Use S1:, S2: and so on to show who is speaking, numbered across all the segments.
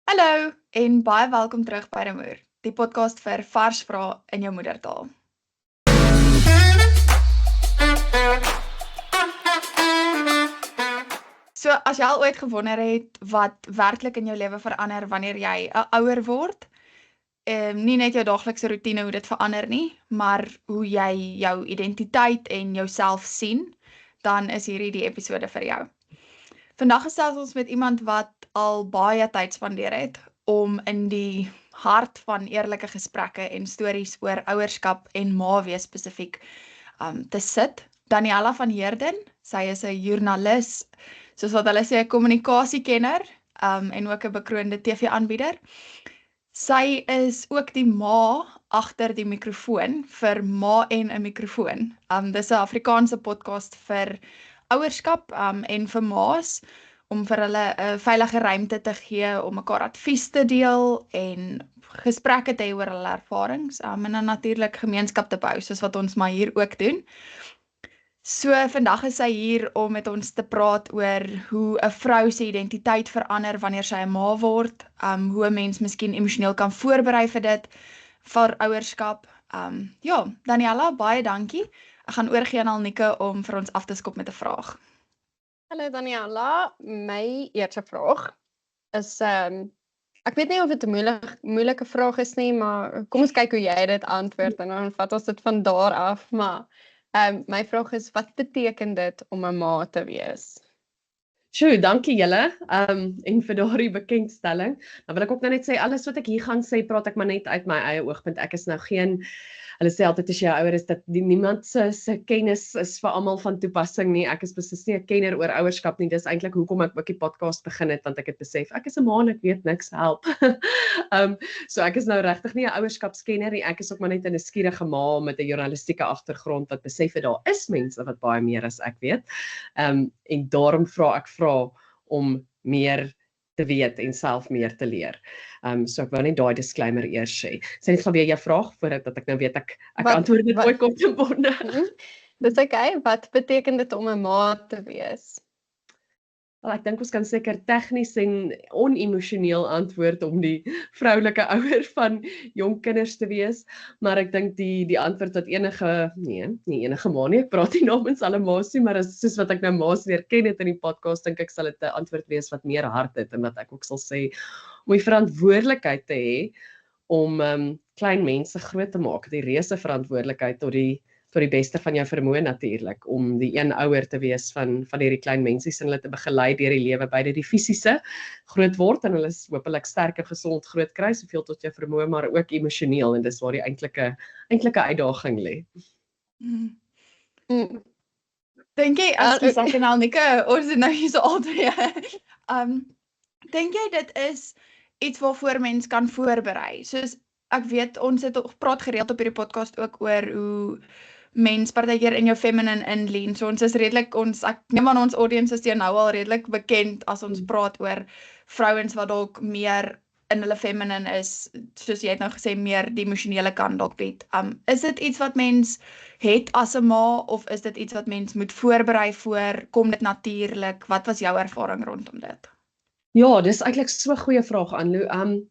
S1: Hallo en baie welkom terug by Remoer, die podcast vir vars vrae in jou moedertaal. So as jy al ooit gewonder het wat werklik in jou lewe verander wanneer jy 'n ouer word, nie net jou daaglikse roetine hoe dit verander nie, maar hoe jy jou identiteit en jouself sien, dan is hierdie die episode vir jou. Vandag gesels ons met iemand wat al baie tyd spandeer het om in die hart van eerlike gesprekke en stories oor ouerskap en ma wees spesifiek te sit. Daniella van Heerden, sy is 'n joernalis, soos wat hulle sê 'n kommunikasiekenner en ook 'n bekroonde TV-aanbieder. Sy is ook die ma agter die mikrofoon vir Ma en 'n mikrofoon. Dis 'n Afrikaanse podcast vir ouerskap en vir ma's om vir hulle 'n veilige ruimte te gee om mekaar advies te deel en gesprekke te hê oor hulle ervarings en dan natuurlik gemeenskap te bou soos wat ons maar hier ook doen. So vandag is sy hier om met ons te praat oor hoe 'n vrou se identiteit verander wanneer sy 'n ma word, hoe 'n mens miskien emosioneel kan voorberei vir dit, vir ouerskap. Ja, Daniella, baie dankie. Ek gaan oorgee aan Alnike om vir ons af te skop met 'n vraag.
S2: Hallo Daniella, my eerste vraag is, ek weet nie of dit 'n moeilike vraag is nie, maar kom ons kyk hoe jy dit antwoord en dan vat ons dit van daar af, maar my vraag is, wat beteken dit om 'n ma te wees?
S3: Sjoe, dankie julle, en vir daardie bekendstelling. Nou wil ek ook nou net sê, alles wat ek hier gaan sê, praat ek maar net uit my eie oogpunt. Ek is nou geen, hulle sê altyd as jy ouer is, dat niemand se kennis is vir almal van toepassing nie. Ek is beslis nie 'n kenner oor ouerskap nie. Dis eintlik hoekom ek ook die podcast begin het, want ek het besef, ek is 'n ma en ek weet niks help. So ek is nou regtig nie 'n ouerskapskenner nie. Ek is ook maar net 'n nuuskierige ma met 'n journalistieke agtergrond wat besef het daar is mense wat baie meer as ek weet. En daarom vra om meer te weet en self meer te leer. So ek wou net daai disclaimer eers sê. Sê net weer jou vraag voordat ek nou weet ek antwoord dit ooit kom te bonde.
S2: Dis okay, wat beteken dit om 'n ma te wees?
S3: Wel, ek dink ons kan seker tegnies en onemosioneel antwoord om die vroulike ouer van jong kinders te wees, maar ek dink die antwoord wat nie enige ma nie, ek praat nie namens alle ma's nie, maar soos wat ek nou ma's leer ken het in die podcast, dink ek sal dit 'n antwoord wees wat meer hart het en wat ek ook sal sê om die verantwoordelikheid te hê om klein mense groot te maak, die reuse verantwoordelikheid tot die beste van jou vermoë natuurlik, om die een ouer te wees van hierdie klein mensies en hulle te begelei deur die lewe, beide die fisiese groot word en hulle is hopelik sterk en gesond groot kry, soveel tot jou vermoë, maar ook emosioneel en dis waar die eintlike uitdaging lê.
S1: Dink jy, as ek en Alnike, ons het nou hier so albei. Dink jy dit is iets waarvoor mens kan voorberei? Soos ek weet, ons het praat gereeld op hierdie podcast ook oor hoe mens partykeer in jou feminine inlean. So ons is redelik, ek neem aan ons audience is nou al redelik bekend as ons praat oor vrouens wat dalk meer in hulle feminine is, soos jy het nou gesê, meer die emosionele kant dalk het. Is dit iets wat mens het as 'n ma, of is dit iets wat mens moet voorberei voor? Kom dit natuurlik? Wat was jou ervaring rondom dit?
S3: Ja, dis eintlik so 'n goeie vraag, Anlou.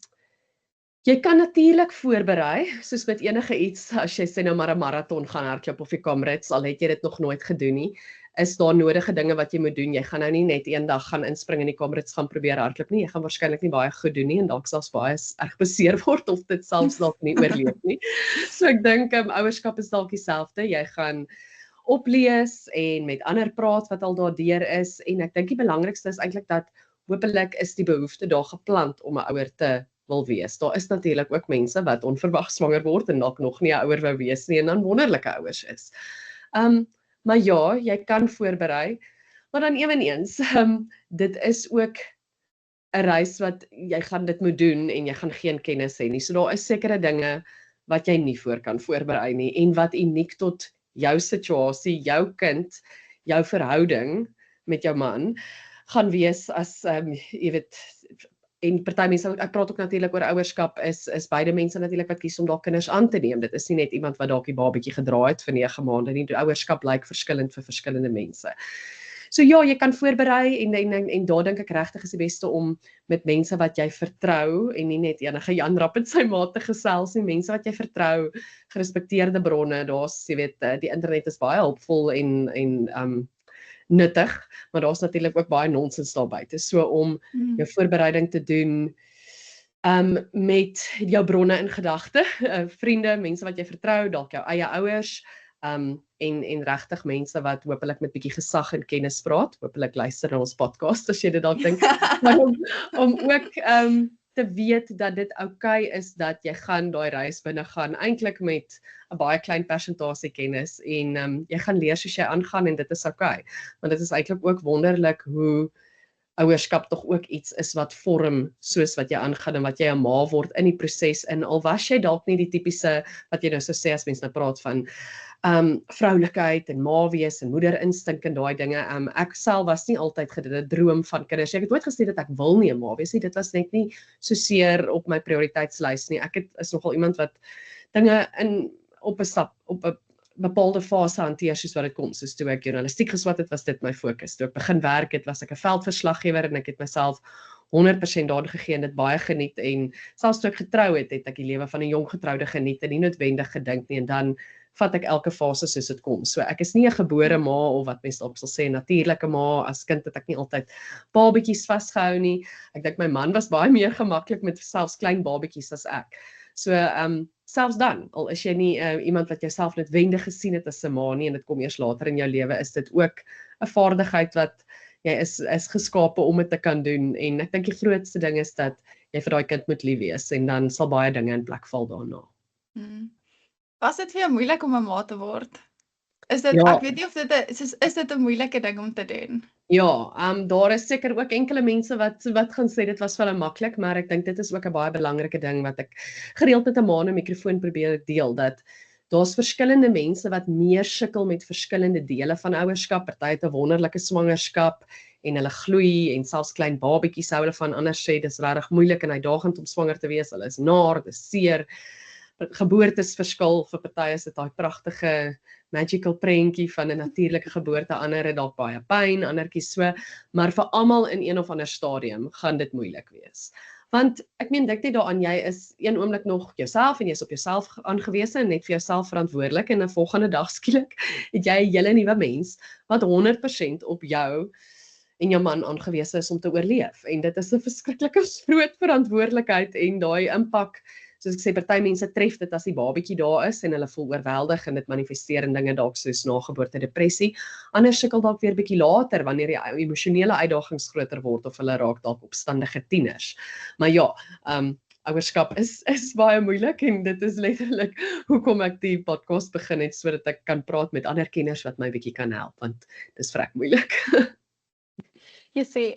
S3: Jy kan natuurlik voorberei, soos met enige iets, as jy sê nou maar 'n maraton gaan hardloop of die Comrades, al het jy dit nog nooit gedoen nie, is daar nodige dinge wat jy moet doen. Jy gaan nou nie net eendag gaan inspring in die Comrades gaan probeer hardloop nie. Jy gaan waarskynlik nie baie goed doen nie en dalk selfs baie erg beseer word of dit selfs dalk nie oorleef nie. So ek dink ouerskap is dalk dieselfde. Jy gaan oplees en met ander praat wat al daardeur is, en ek dink die belangrikste is eintlik dat hopelik is die behoefte daar geplant om 'n ouer te wil wees. Daar is natuurlik ook mense wat onverwags swanger word en dalk nog nie 'n ouer wou wees nie en dan wonderlike ouers is. Maar ja, jy kan voorberei, maar dan eweneens, dit is ook 'n reis wat jy gaan dit moet doen en jy gaan geen kennis hê nie. So daar is sekere dinge wat jy nie kan voorberei nie en wat uniek tot jou situasie, jou kind, jou verhouding met jou man gaan wees as jy weet. En party mense, ek praat ook natuurlik oor ouerskap, is beide mense natuurlik wat kies om dalk kinders aan te neem. Dit is nie net iemand wat dalk die babatjie gedra het vir 9 maande nie. Die ouerskap lyk verskillend vir verskillende mense. So ja, jy kan voorberei en daar dink ek regtig is die beste om met mense wat jy vertrou en nie net enige Jan Rapp en sy maat te gesels nie, mense wat jy vertrou, gerespekteerde bronne, daar's jy weet die internet is baie hulpvol en nuttig, maar daar's natuurlik ook baie nonsens daar buite. So om jou voorbereiding te doen met jou bronne in gedagte, vriende, mense wat jy vertrou, dalk jou eie ouers, en regtig mense wat hopelik met bietjie gesag en kennis praat, hopelik luister na ons podcast as jy dit dalk dink, maar om ook te weet dat dit oukei is dat jy gaan daai reis binne gaan, eintlik met 'n baie klein persentasie kennis en jy gaan leer soos jy aangaan en dit is oukei, want dit is eintlik ook wonderlik hoe ouerskap tog ook iets is wat vorm soos wat jy aangaan en wat jy 'n ma word in die proses in, al was jy dalk nie die tipiese, wat jy nou so sê as mens nou praat van vroulikheid en ma wees en moeder instink en daai dinge, ek self was nie altyd 'n droom van kinders, ek het nooit gesê dat ek wil nie 'n ma wees nie, dit was net nie so seer op my prioriteitslys nie, is nogal iemand wat dinge op 'n bepaalde fase hanteer soos wat dit kom, soos toe ek journalistiek geswat het, was dit my fokus, toe ek begin werk het, was ek 'n veldverslaggewer en ek het myself 100% daarin gegee en dit baie geniet en selfs toe ek getrou het ek die lewe van 'n jong getroude geniet en nie noodwendig gedink nie en dan vat ek elke fase soos dit kom. So ek is nie 'n gebore ma of wat mense dalk sal sê natuurlike ma, as kind het ek nie altyd babetjies vasgehou nie. Ek dink my man was baie meer gemaklik met selfs klein babetjies as ek. So selfs dan, al is jy nie iemand wat jouself noodwendig gesien het as 'n ma nie en dit kom eers later in jou lewe, is dit ook 'n vaardigheid wat jy is geskape om dit te kan doen en ek dink die grootste ding is dat jy vir daai kind moet lief wees en dan sal baie dinge in plek val daarna.
S1: Was dit vir jou moeilik om 'n ma te word? Is dit,
S3: Ja.
S1: ek weet nie of dit is dit 'n moeilike ding om te doen?
S3: Ja, daar is seker ook enkele mense wat gaan sê dit was vir hulle maklik, maar ek dink dit is ook 'n baie belangrike ding wat ek gereeld met 'n ma in 'n mikrofoon probeer deel, dat daar's verskillende mense wat meer sukkel met verskillende dele van ouerskap. Party het 'n wonderlike swangerskap en hulle gloei en selfs klein babetjies hou hulle van, ander sê dis regtig moeilik en uitdagend om swanger te wees. Hulle is naar, dis seer. Geboortes verskil, vir party is dit daai pragtige magical prentjie van 'n natuurlike geboorte, ander het dalk baie pyn, andertjies so, maar vir almal in een of ander stadium gaan dit moeilik wees. Want ek meen dink net daaraan, jy is een oomblik nog jouself en jy is op jouself aangewese en net vir jouself verantwoordelik en 'n volgende dag skielik het jy 'n hele nuwe mens wat 100% op jou en jou man aangewese is om te oorleef en dit is 'n verskriklike groot verantwoordelikheid en daai impak, soos ek sê, party mense tref dit as die babetjie daar is en hulle voel oorweldig en dit manifesteer in dinge dalk soos nageboorte depressie. Ander sukkel dalk weer bietjie later wanneer die emosionele uitdagings groter word of hulle raak dalk opstandige tieners. Maar ja, ouerskap is baie moeilik en dit is letterlik hoekom ek die podcast begin het, sodat ek kan praat met ander kenners wat my bietjie kan help, want dis vrek moeilik.
S2: Jy sê,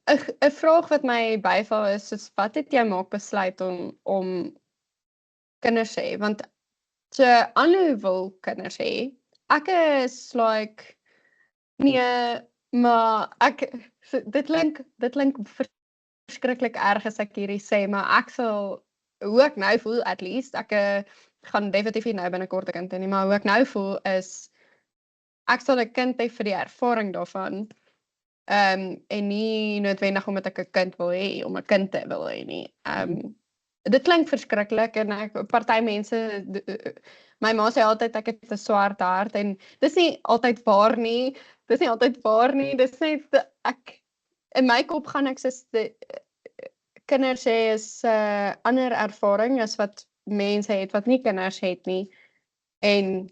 S2: 'n vraag wat my byval is wat het jy maak besluit om kinders hê? Want so Anu wil kinders hê. Ek is like nee, maar dit klink verskriklik erg as ek hierdie sê, maar ek sal hoe ek nou voel, at least ek gaan definitief nie nou binnekort 'n kind hê nie, maar hoe ek nou voel is ek sal 'n kind hê vir die ervaring daarvan. En nie noodwendig omdat ek 'n kind wil hê, om 'n kind te wil hê nie. Dit klink verskriklik en party mense, my ma sê altyd ek het 'n swart hart en dis nie altyd waar nie. Dis net ek in my kop gaan ek sê kinders hê is 'n ander ervaring as wat mense het wat nie kinders het nie. En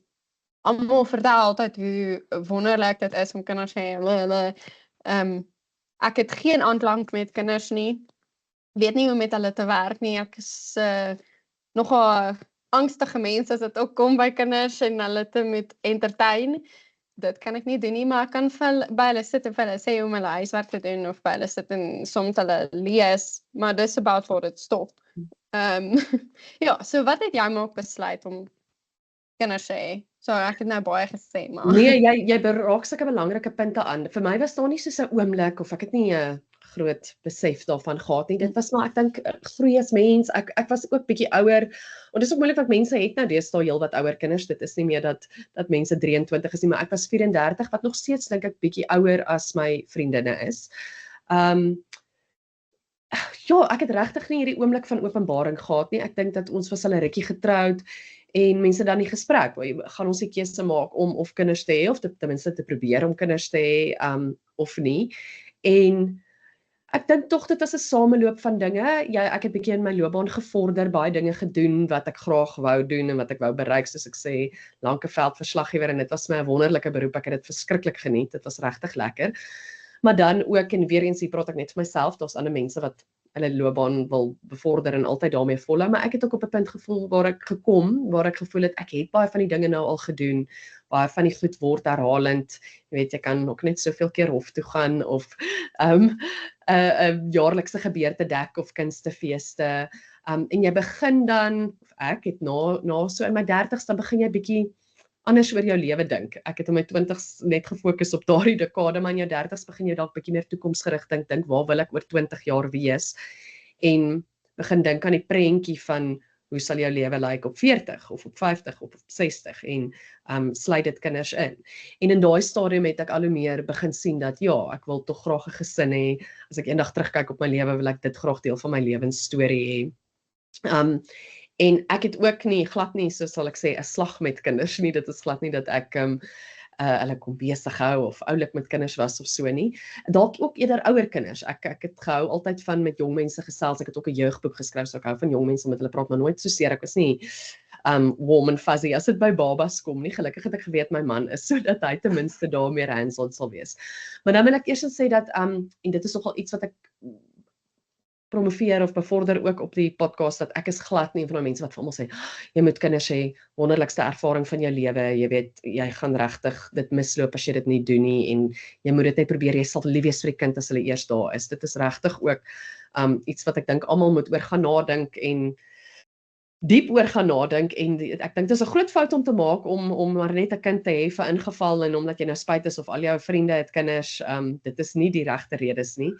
S2: almal vertel altyd hoe wonderlik dit is om kinders te hê. Ek het geen aanklank met kinders nie. Weet nie hoe met hulle te werk nie. Ek is nogal angstige mens as dit ook kom by kinders en hulle te moet entertain. Dit kan ek nie doen nie, maar ek kan by hulle sit en vir hulle sê om hulle huiswerk te doen of by hulle sit en soms hulle lees, maar dis about for it stop. Ja, so wat het jy maak besluit om kinders te hê? So ek het nou baie gesê, maar
S3: Nee, jy beraak sulke belangrike punte aan. Vir my was daar nie so 'n oomblik of ek het nie groot besef daarvan gehad nie. Dit was maar ek dink groei as mens. Ek was ook bietjie ouer. En dis ook moeilik want mense het nou deesdae heelwat ouer kinders. Dit is nie meer dat mense 23 is nie, maar ek was 34 wat nog steeds dink ek bietjie ouer as my vriendinne is. Ja, ek het regtig nie hierdie oomblik van openbaring gehad nie. Ek dink dat ons was al 'n rukkie getroud en mense dan die gesprek, gaan ons die keuse maak om of kinders te hê of ten minste te probeer om kinders te hê of nie. En ek dink tog dit was 'n sameloop van dinge. Ek het bietjie in my loopbaan gevorder, baie dinge gedoen wat ek graag wou doen en wat ek wou bereik, soos ek sê, lanke veldverslaggewer en dit was my 'n wonderlike beroep. Ek het dit verskriklik geniet. Dit was regtig lekker. Maar dan ook en weer eens hier praat ek net vir myself, daar's ander mense wat hulle loopbaan wil bevorder en altyd daarmee volhou, maar ek het ook op 'n punt gevoel waar ek gevoel het ek het baie van die dinge nou al gedoen, baie van die goed word herhalend. Jy weet, jy kan ook net soveel keer hof toe gaan of 'n jaarlikse gebeurte dek of kunstefeeste. En jy begin dan, of ek het na so in my 30's dan begin jy bietjie anders oor jou lewe dink. Ek het in my 20's net gefokus op daardie dekade, maar in jou 30's begin jy dalk bietjie meer toekomsgerig dink waar wil ek oor 20 jaar wees en begin dink aan die prentjie van hoe sal jou lewe lyk op 40 of op 50 of op 60 en sluit dit kinders in. En in daai stadium het ek al hoe meer begin sien dat ja, ek wil tog graag 'n gesin hê. As ek eendag terugkyk op my lewe, wil ek dit graag deel van my lewensstorie hê. En ek het ook glad nie, so sal ek sê, 'n slag met kinders nie. Dit is glad nie dat ek hulle kom besig hou of oulik met kinders was of so nie. Dalk ook eerder ouer kinders. Ek het gehou altyd van met jong mense gesels. Ek het ook 'n jeugboek geskryf, so ek hou van jong mense met hulle praat, maar nooit so seer. Ek was nie warm and fuzzy as dit by babas kom nie. Gelukkig het ek geweet my man is sodat hy ten minste daar meer hands-on sal wees. Maar dan wil ek eers sê dat en dit is nogal iets wat ek promoveer of bevorder ook op die podcast, dat ek is glad nie van die mense wat vir almal sê, jy moet kinders hê, wonderlikste ervaring van jou lewe, jy weet, jy gaan regtig dit misloop as jy dit nie doen nie, en jy moet dit net probeer, jy sal lief wees vir die kind as hulle eers daar is. Dit is regtig ook iets wat ek dink almal moet oor gaan nadink en diep oor gaan nadink, en ek dink dit is 'n groot fout om te maak om maar net 'n kind te hê vir ingeval en omdat jy nou spyt is of al jou vriende het kinders, dit is nie die regte redes nie.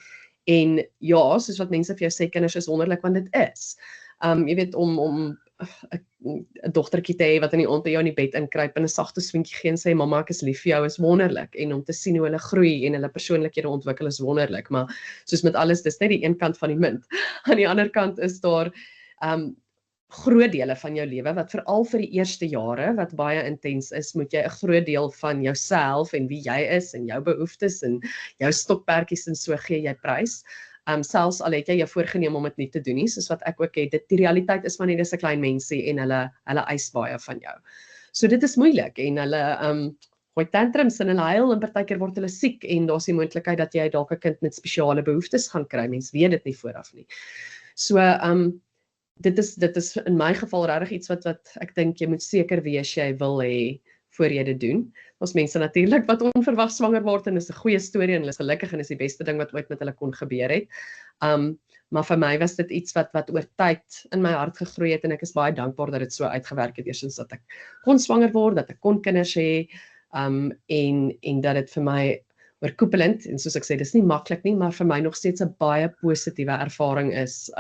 S3: En ja, soos wat mense vir jou sê, kinders is wonderlik, want dit is. Jy weet, om 'n dogtertjie te hê wat in die aand by jou in die bed inkruip en 'n sagte swinkie gee en sê mamma ek is lief vir jou is wonderlik, en om te sien hoe hulle groei en hulle persoonlikhede ontwikkel is wonderlik, maar soos met alles, dis net die een kant van die munt. Aan die ander kant is daar groot dele van jou lewe wat veral vir die eerste jare wat baie intens is, moet jy 'n groot deel van jouself en wie jy is en jou behoeftes en jou stokperdjies en so gee jy prys. Selfs al het jy jou voorgenem om dit nie te doen nie, soos wat ek ook het, die realiteit is maar nie, dis 'n klein mensie en hulle eis baie van jou. So dit is moeilik en hulle gooi tantrums en hulle huil en partykeer word hulle siek en daar's die moontlikheid dat jy dalk 'n kind met spesiale behoeftes gaan kry. Mens weet dit nie vooraf nie. So dit is in my geval regtig iets wat ek dink jy moet seker wees jy wil hê voor jy dit doen. Ons mense natuurlik wat onverwags swanger word en dis 'n goeie storie en hulle is gelukkig en is die beste ding wat ooit met hulle kon gebeur het. Maar vir my was dit iets wat oor tyd in my hart gegroei het en ek is baie dankbaar dat dit so uitgewerk het eersins dat ek kon swanger word, dat ek kon kinders hê, en dat dit vir my oorkoepelend en soos ek sê, dis nie maklik nie, maar vir my nog steeds 'n baie positiewe ervaring is,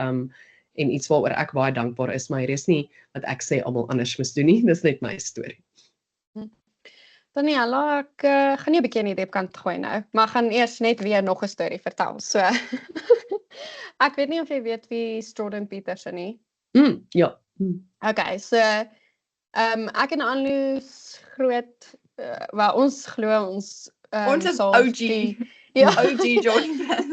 S3: en iets waaroor ek baie dankbaar is, maar hier is nie wat ek sê almal anders moes doen nie, dis net my storie.
S2: Daniella, ek gaan nie 'n bietjie in die diepkant gooi nou, maar gaan eers net weer nog 'n storie vertel. So ek weet nie of jy weet wie Jordan Peterson nie.
S3: Ja.
S2: Okay, so ek en Anloes groot waar ons glo ons
S1: is
S2: sal
S1: OG.
S2: Ja.
S1: OG Jordan fans.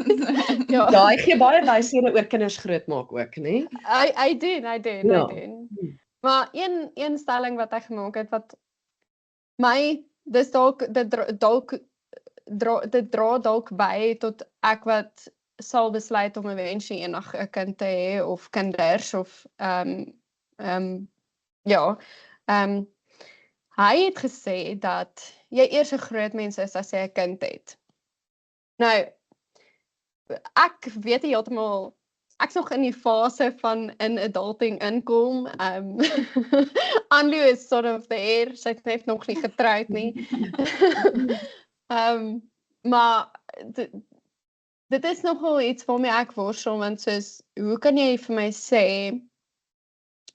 S2: Ja.
S3: Ja, hy gee baie wyshede oor kinders grootmaak ook, né?
S2: Hy doen.
S3: Ja.
S2: Maar een stelling wat hy gemaak het wat my dis dalk dit dra dalk by tot ek wat sal besluit om eventually eendag 'n kind te hê of kinders of hy het gesê dat jy eers 'n groot mens is as jy 'n kind het. Nou ek weet nie heeltemal, ek's nog in die fase van in adulting inkom. Anlu is sort of there, sy het nog nie getroud nie. Maar dit is nogal iets waarmee ek worstel, want soos, hoe kan jy vir my sê,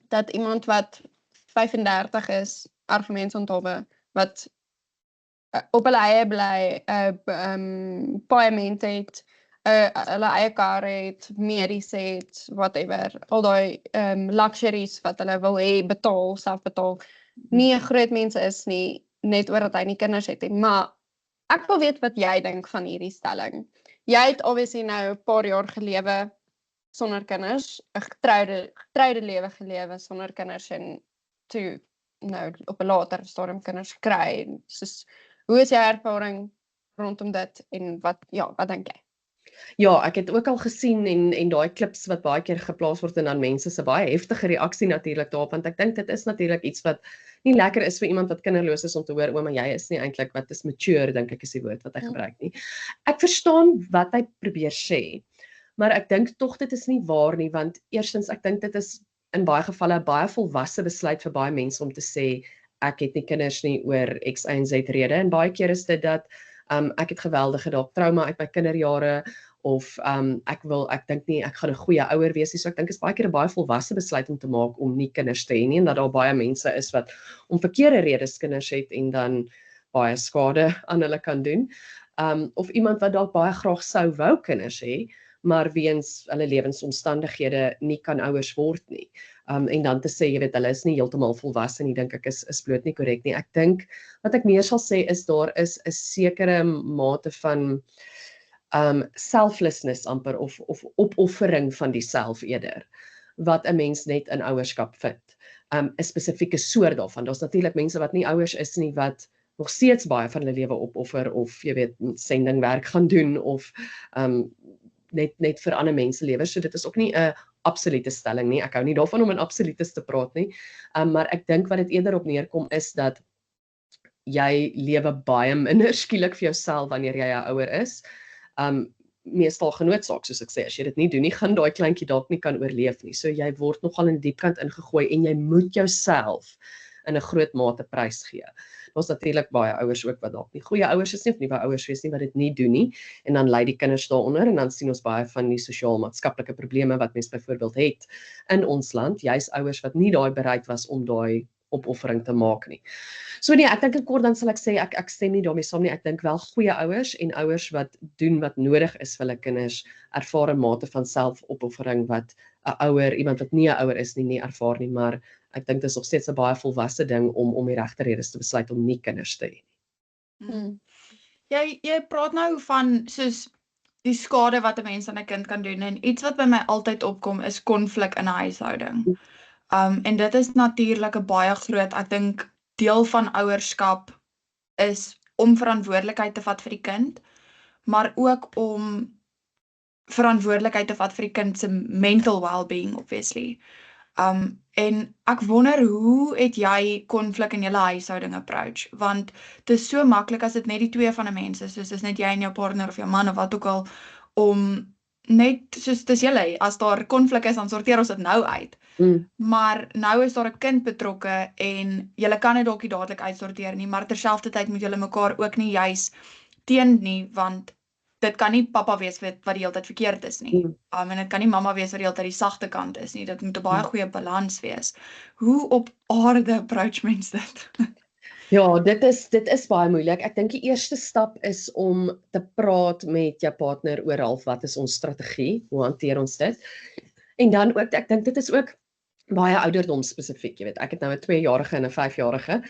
S2: dat iemand wat 35 is, argumentsonthouwe, wat op hulle eie bly, paaiement het, hulle eie kar het, medies het, whatever, al die luxuries wat hulle wil hê, betaal, self betaal, nie 'n groot mense is nie, net omdat hy nie kinders het nie, maar ek wil weet wat jy dink van hierdie stelling. Jy het obviously nou 'n paar jaar gelewe sonder kinders, 'n getroude lewe gelewe sonder kinders en toe nou op 'n later stadium kinders kry. Soos, hoe is jou ervaring rondom dit en wat dink jy?
S3: Ja, ek het ook al gesien en daai klips wat baie keer geplaas word en dan mense se baie heftige reaksie natuurlik daarop, want ek dink dit is natuurlik iets wat nie lekker is vir iemand wat kinderloos is om te hoor, maar jy is nie eintlik wat is mature, dink ek is die woord wat hy gebruik nie. Ek verstaan wat hy probeer sê, maar ek dink tog dit is nie waar nie, want eerstens ek dink dit is in baie gevalle 'n baie volwasse besluit vir baie mense om te sê ek het nie kinders nie oor X, Y en Z rede, en baie keer is dit dat ek het geweldige dalk trauma uit my kinderjare, of ek dink nie ek gaan 'n goeie ouer wees nie, so ek dink is baie keer 'n baie volwasse besluit om te maak om nie kinders te hê nie, en dat daar baie mense is wat om verkeerde redes kinders het en dan baie skade aan hulle kan doen, of iemand wat dalk baie graag sou wou kinders hê, maar weens hulle lewensomstandighede nie kan ouers word nie. En dan te sê, jy weet, hulle is nie heeltemal volwasse nie, dink ek is bloot nie korrek nie. Ek dink wat ek meer sal sê is daar is 'n sekere mate van selflessness amper of opoffering van die self eerder wat 'n mens net in ouerskap vind. 'n Spesifieke soort daarvan. Daar's natuurlik mense wat nie ouers is nie wat nog steeds baie van hulle lewe opoffer of jy weet sendingwerk gaan doen of net vir ander mense lewe. So dit is ook nie 'n absolute stelling nie. Ek hou nie daarvan om in absolutes te praat nie. Maar ek dink wat dit eerder op neerkom is dat jy lewe baie minder skielik vir jouself wanneer jy 'n ouer is. Meestal genoodsaak, soos ek sê, as jy dit nie doen nie, gaan daai kleintjie dalk nie kan oorleef nie. So jy word nogal in die diepkant ingegooi en jy moet jouself in 'n groot mate prys gee. Daar's natuurlik baie ouers ook wat dalk nie goeie ouers is nie of nie baie ouers wees nie wat dit nie doen nie, en dan lei die kinders daaronder en dan sien ons baie van die sosiaal-maatskaplike probleme wat mense byvoorbeeld het in ons land, juis ouers wat nie daai bereid was om daai opoffering te maak nie. So nee, ek dink in kort dan sal ek sê ek stem nie daarmee saam nie. Ek dink wel goeie ouers en ouers wat doen wat nodig is vir hulle kinders ervaar 'n mate van selfopoffering wat 'n ouer, iemand wat nie 'n ouer is nie ervaar nie, maar ek dink dit is nog steeds 'n baie volwasse ding om die regte redes te besluit om nie kinders te hê nie.
S1: Jy praat nou van soos die skade wat 'n mens aan 'n kind kan doen, en iets wat by my altyd opkom is konflik in 'n huishouding. En dit is natuurlik 'n baie groot, ek dink deel van ouerskap is om verantwoordelikheid te vat vir die kind, maar ook om verantwoordelikheid te vat vir die kind se mental well-being, obviously. En ek wonder, hoe het jy konflik in julle huishouding approach? Want dit is so maklik as dit net die twee van 'n mens is, soos dis net jy en jou partner of jou man of wat ook al, om net soos dis julle, as daar konflik is, dan sorteer ons dit nou uit. Maar nou is daar 'n kind betrokke en julle kan dit dalk nie dadelik uitsorteer nie, maar terselfdertyd moet julle mekaar ook nie juis teen nie, want dit kan nie pappa wees wat die hele tyd verkeerd is nie. En dit kan nie mamma wees wat die hele tyd die sagte kant is nie. Dit moet 'n baie goeie balans wees. Hoe op aarde approach mens dit?
S3: Ja, dit is baie moeilik. Ek dink die eerste stap is om te praat met jou partner oor half wat is ons strategie, hoe hanteer ons dit? En dan ook, ek dink dit is ook baie ouderdom spesifiek, jy weet, ek het nou 'n 2-jarige en 'n 5-jarige,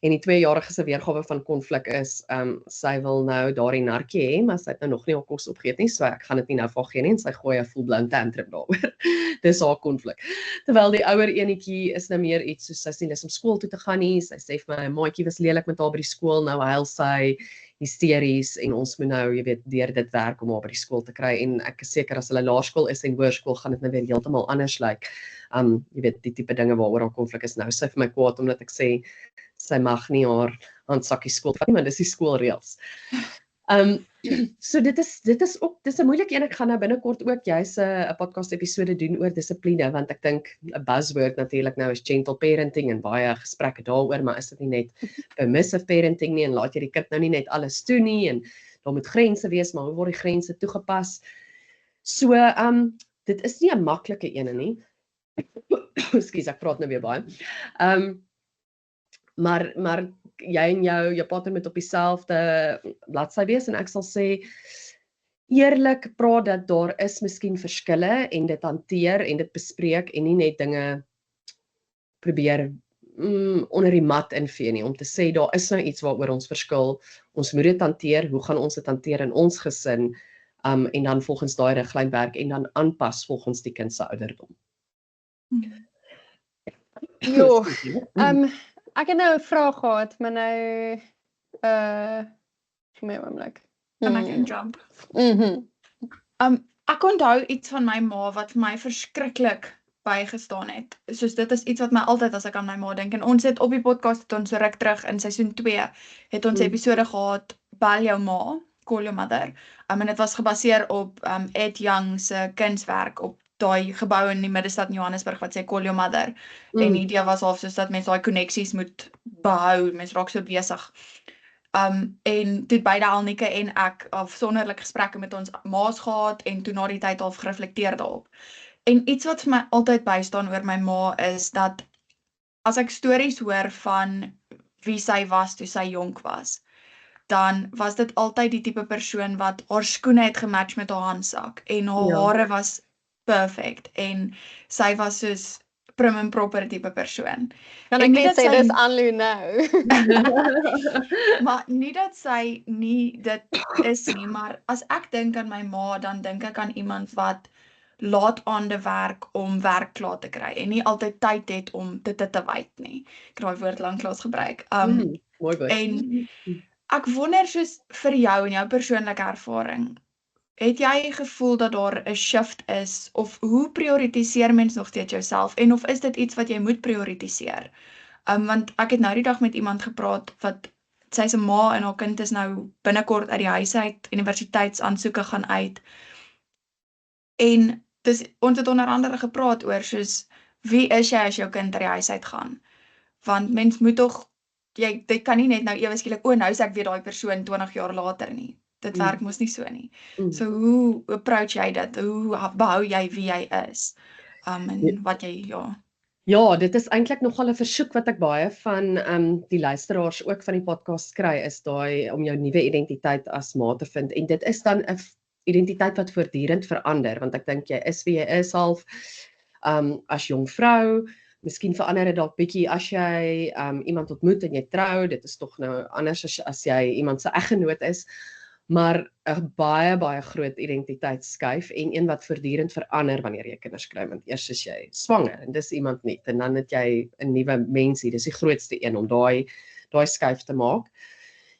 S3: en die 2-jarige se weergawe van konflik is, sy wil nou daardie nartjie hê, maar sy het nou nog nie haar kos opgeëet nie, so ek gaan dit nie nou vir haar gee nie, en sy gooi 'n full-blown tantrum daaroor. Dis haar konflik. Terwyl die ouer enetjie is nou meer iets soos, sy sien dis om skool toe te gaan nie, sy sê vir my, 'n maatjie was lelik met haar by die skool, nou huil sy hysteries, en ons moet nou, jy weet, deur dit werk om haar by die skool te kry, en ek is seker as hulle laerskool is en hoërskool gaan dit nou weer heeltemal anders lyk. Jy weet, die tipe dinge waaroor haar konflik is nou. Sy vir my kwaad omdat ek sê sy mag nie haar handsakkie skool vat nie, maar dis die skoolreëls. So dit is ook, dis 'n moeilike een. Ek gaan nou binnekort ook juis 'n podcast episode doen oor dissipline, want ek dink 'n buzzword natuurlik nou is gentle parenting en baie gesprekke daaroor, maar is dit nie net permissive parenting nie, en laat jy die kind nou nie net alles doen nie, en daar moet grense wees, maar hoe word die grense toegepas? So, dit is nie 'n maklike ene nie. Ekskuus, ek praat nou weer baie. Maar jy en jou partner moet op dieselfde bladsy wees en ek sal sê eerlik praat dat daar is miskien verskille en dit hanteer en dit bespreek en nie net dinge probeer onder die mat invee nie, om te sê daar is nou iets waaroor ons verskil, ons moet dit hanteer, hoe gaan ons dit hanteer in ons gesin, en dan volgens daai riglyn werk en dan aanpas volgens die kind se ouderdom.
S2: Jo, ek het nou 'n vraag gehad, maar nou vir my oomblik.
S1: Kan ek jump?
S2: Mhm.
S1: Ek onthou iets van my ma wat vir my verskriklik bygestaan het. Soos dit is iets wat my altyd as ek aan my ma dink. En ons het op die podcast het ons so ruk terug in seisoen 2 het ons episode gehad Bel jou ma, Call your mother. En dit was gebaseer op Ed Young se kunswerk op daai gebou in die middestad in Johannesburg wat sê Call your mother. En die idee was half soos dat mense daai koneksies moet behou, mense raak so besig. En toe beide Alnike en ek afsonderlik gesprekke met ons ma's gehad en toe na die tyd half gereflekteer daarop. En iets wat vir my altyd bystaan oor my ma is dat as ek stories hoor van wie sy was toe sy jonk was, dan was dit altyd die tipe persoon wat haar skoene het gematch met haar handsak en haar hare was perfect en sy was soos prim en proper tipe persoon.
S2: Kan ek net sê dis Anlu nou?
S1: Maar nie dat sy nie dit is nie, maar as ek dink aan my ma, dan dink ek aan iemand wat laat aande werk om werk klaar te kry en nie altyd tyd het om dit te wyd nie. Ek het daai woord lanklaas gebruik.
S3: Mooi woord.
S1: En ek wonder soos vir jou en jou persoonlike ervaring, het jy gevoel dat daar 'n shift is of hoe prioritiseer mens nog steeds jouself en of is dit iets wat jy moet prioritiseer? Want ek het nou die dag met iemand gepraat wat sy se ma en haar kind is nou binnekort uit die huis uit, universiteitsaansoeke gaan uit. En ons het onder andere gepraat oor soos wie is jy as jou kind uit die huis uit gaan? Want mens moet tog dit kan nie net nou ewe skielik nou is ek weer daai persoon 20 jaar later nie. Dit werk mos nie so nie. So hoe approach jy dit? Hoe behou jy wie jy is? En wat jy
S3: Ja, dit is eintlik nogal 'n versoek wat ek baie van die luisteraars ook van die podcast kry, is daai om jou nuwe identiteit as ma te vind. En dit is dan 'n identiteit wat voortdurend verander, want ek dink jy is wie jy is half as jong vrou. Miskien verander dit dalk bietjie as jy iemand ontmoet en jy trou. Dit is tog nou anders as jy iemand se eggenoot is. Maar 'n baie groot identiteitsskuif en een wat voortdurend verander wanneer jy kinders kry, want eers is jy swanger en dis iemand net en dan het jy 'n nuwe mensie. Dis die grootste een om daai skuif te maak.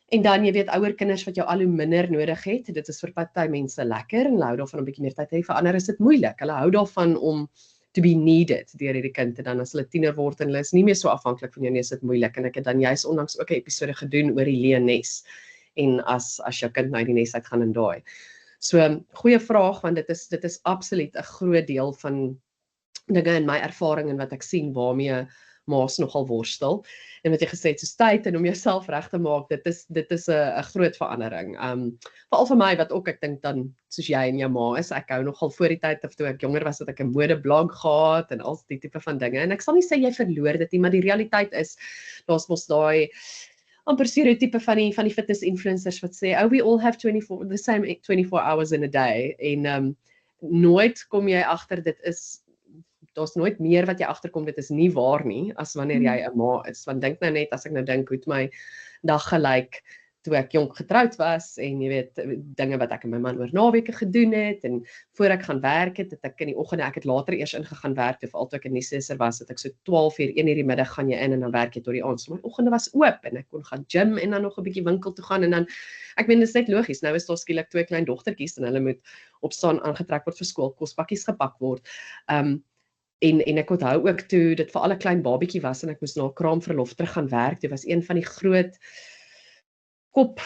S3: En dan jy weet ouer kinders wat jou al hoe minder nodig het. Dit is vir party mense lekker en hulle hou daarvan om 'n bietjie meer tyd te hê. Vir ander is dit moeilik. Hulle hou daarvan om to be needed deur hierdie kind en dan as hulle tiener word en hulle is nie meer so afhanklik van jou nie, is dit moeilik. En ek het dan juist onlangs ook 'n episode gedoen oor die leeunes. En as jou kind nou die nes uit gaan en daai. So, goeie vraag, want dit is absoluut 'n groot deel van dinge in my ervaring en wat ek sien waarmee ma's nogal worstel. En wat jy gesê het, soos tyd en om jouself reg te maak, dit is 'n groot verandering. Veral vir my wat ook ek dink dan soos jy en jou ma is, ek hou nogal voor die tyd of toe ek jonger was, het ek 'n modeblog gehad en al die tipe van dinge. En ek sal nie sê jy verloor dit nie, maar die realiteit is daar's mos daai amper stereotype van die fitness influencers wat sê, we all have the same 24 hours in a day. En nooit kom jy agter daar's nooit meer wat jy agterkom, dit is nie waar nie, as wanneer jy 'n ma is. Want dink nou net, as ek nou dink hoe het my dag gelyk toe ek jonk getroud was en jy weet dinge wat ek en my man oor naweke gedoen het en voor ek gaan werk het ek in die oggende, ek het later eers ingegaan werk toe veral toe ek in Niesesser was, het ek so 12 uur 1 uur die middag gaan jy in en dan werk jy tot die aand. So my oggende was oop en ek kon gaan gym en dan nog 'n bietjie winkel toe gaan en dan ek meen dit is net logies. Nou is daar skielik 2 klein dogtertjies en hulle moet opstaan, aangetrek word vir skool, kospakkies gepak word. En ek onthou ook toe dit vir al 'n klein babietjie was en ek moes na kraamverlof terug gaan werk. Dit was een van die groot kop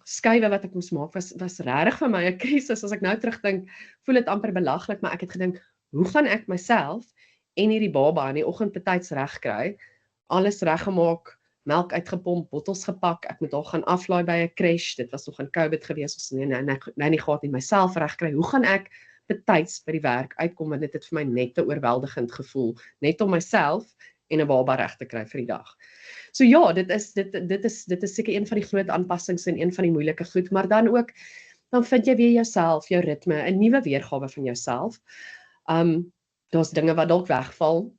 S3: skuwe wat ek moes maak was regtig vir my 'n krisis. As ek nou terugdink, voel dit amper belaglik, maar ek het gedink, hoe gaan ek myself en hierdie baba in die oggend betyds reg kry, alles reggemaak melk uitgepomp, bottels gepak, ek moet haar gaan aflaai by 'n crash, dit was nog in COVID gewees, ons nee nie gehad nie, myself regkry, hoe gaan ek betyds by die werk uitkom, want dit het vir my net 'n oorweldigend gevoel, net om myself en 'n baba reg te kry vir die dag. So ja, dit is seker een van die groot aanpassings en een van die moeilike goed, maar dan ook, dan vind jy weer jouself, jou ritme, 'n nuwe weergawe van jouself. Daar's dinge wat dalk wegval,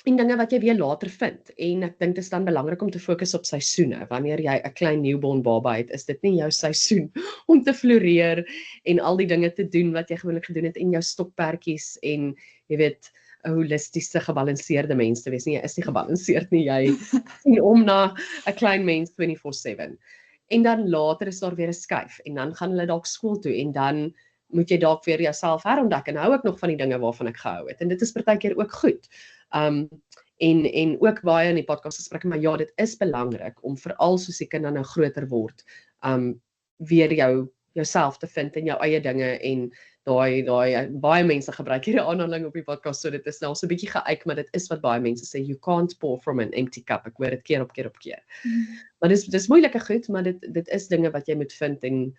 S3: en dinge wat jy weer later vind. En ek dink dit is dan belangrik om te fokus op seisoene. Wanneer jy 'n klein newborn baba het, is dit nie jou seisoen om te floreer en al die dinge te doen wat jy gewoonlik gedoen het en jou stokperdjies en jy weet 'n holistiese gebalanseerde mens te wees nie. Jy is nie gebalanseerd nie, jy sien om na 'n klein mens 24/7. En dan later is daar weer 'n skuif en dan gaan hulle dalk skool toe en dan moet jy dalk weer jouself herontdek en hou ek nog van die dinge waarvan ek gehou het. En dit is partykeer ook goed. En ook baie in die podcastgesprekke, maar ja, dit is belangrik om veral soos die kind dan nou groter word, weer jouself te vind in jou eie dinge en daai baie mense gebruik hierdie aanhaling op die podcast, so dit is nou so 'n bietjie geëik, maar dit is wat baie mense sê, you can't pour from an empty cup. Ek hoor dit keer op keer. Maar dis moeilike goed, maar dit is dinge wat jy moet vind en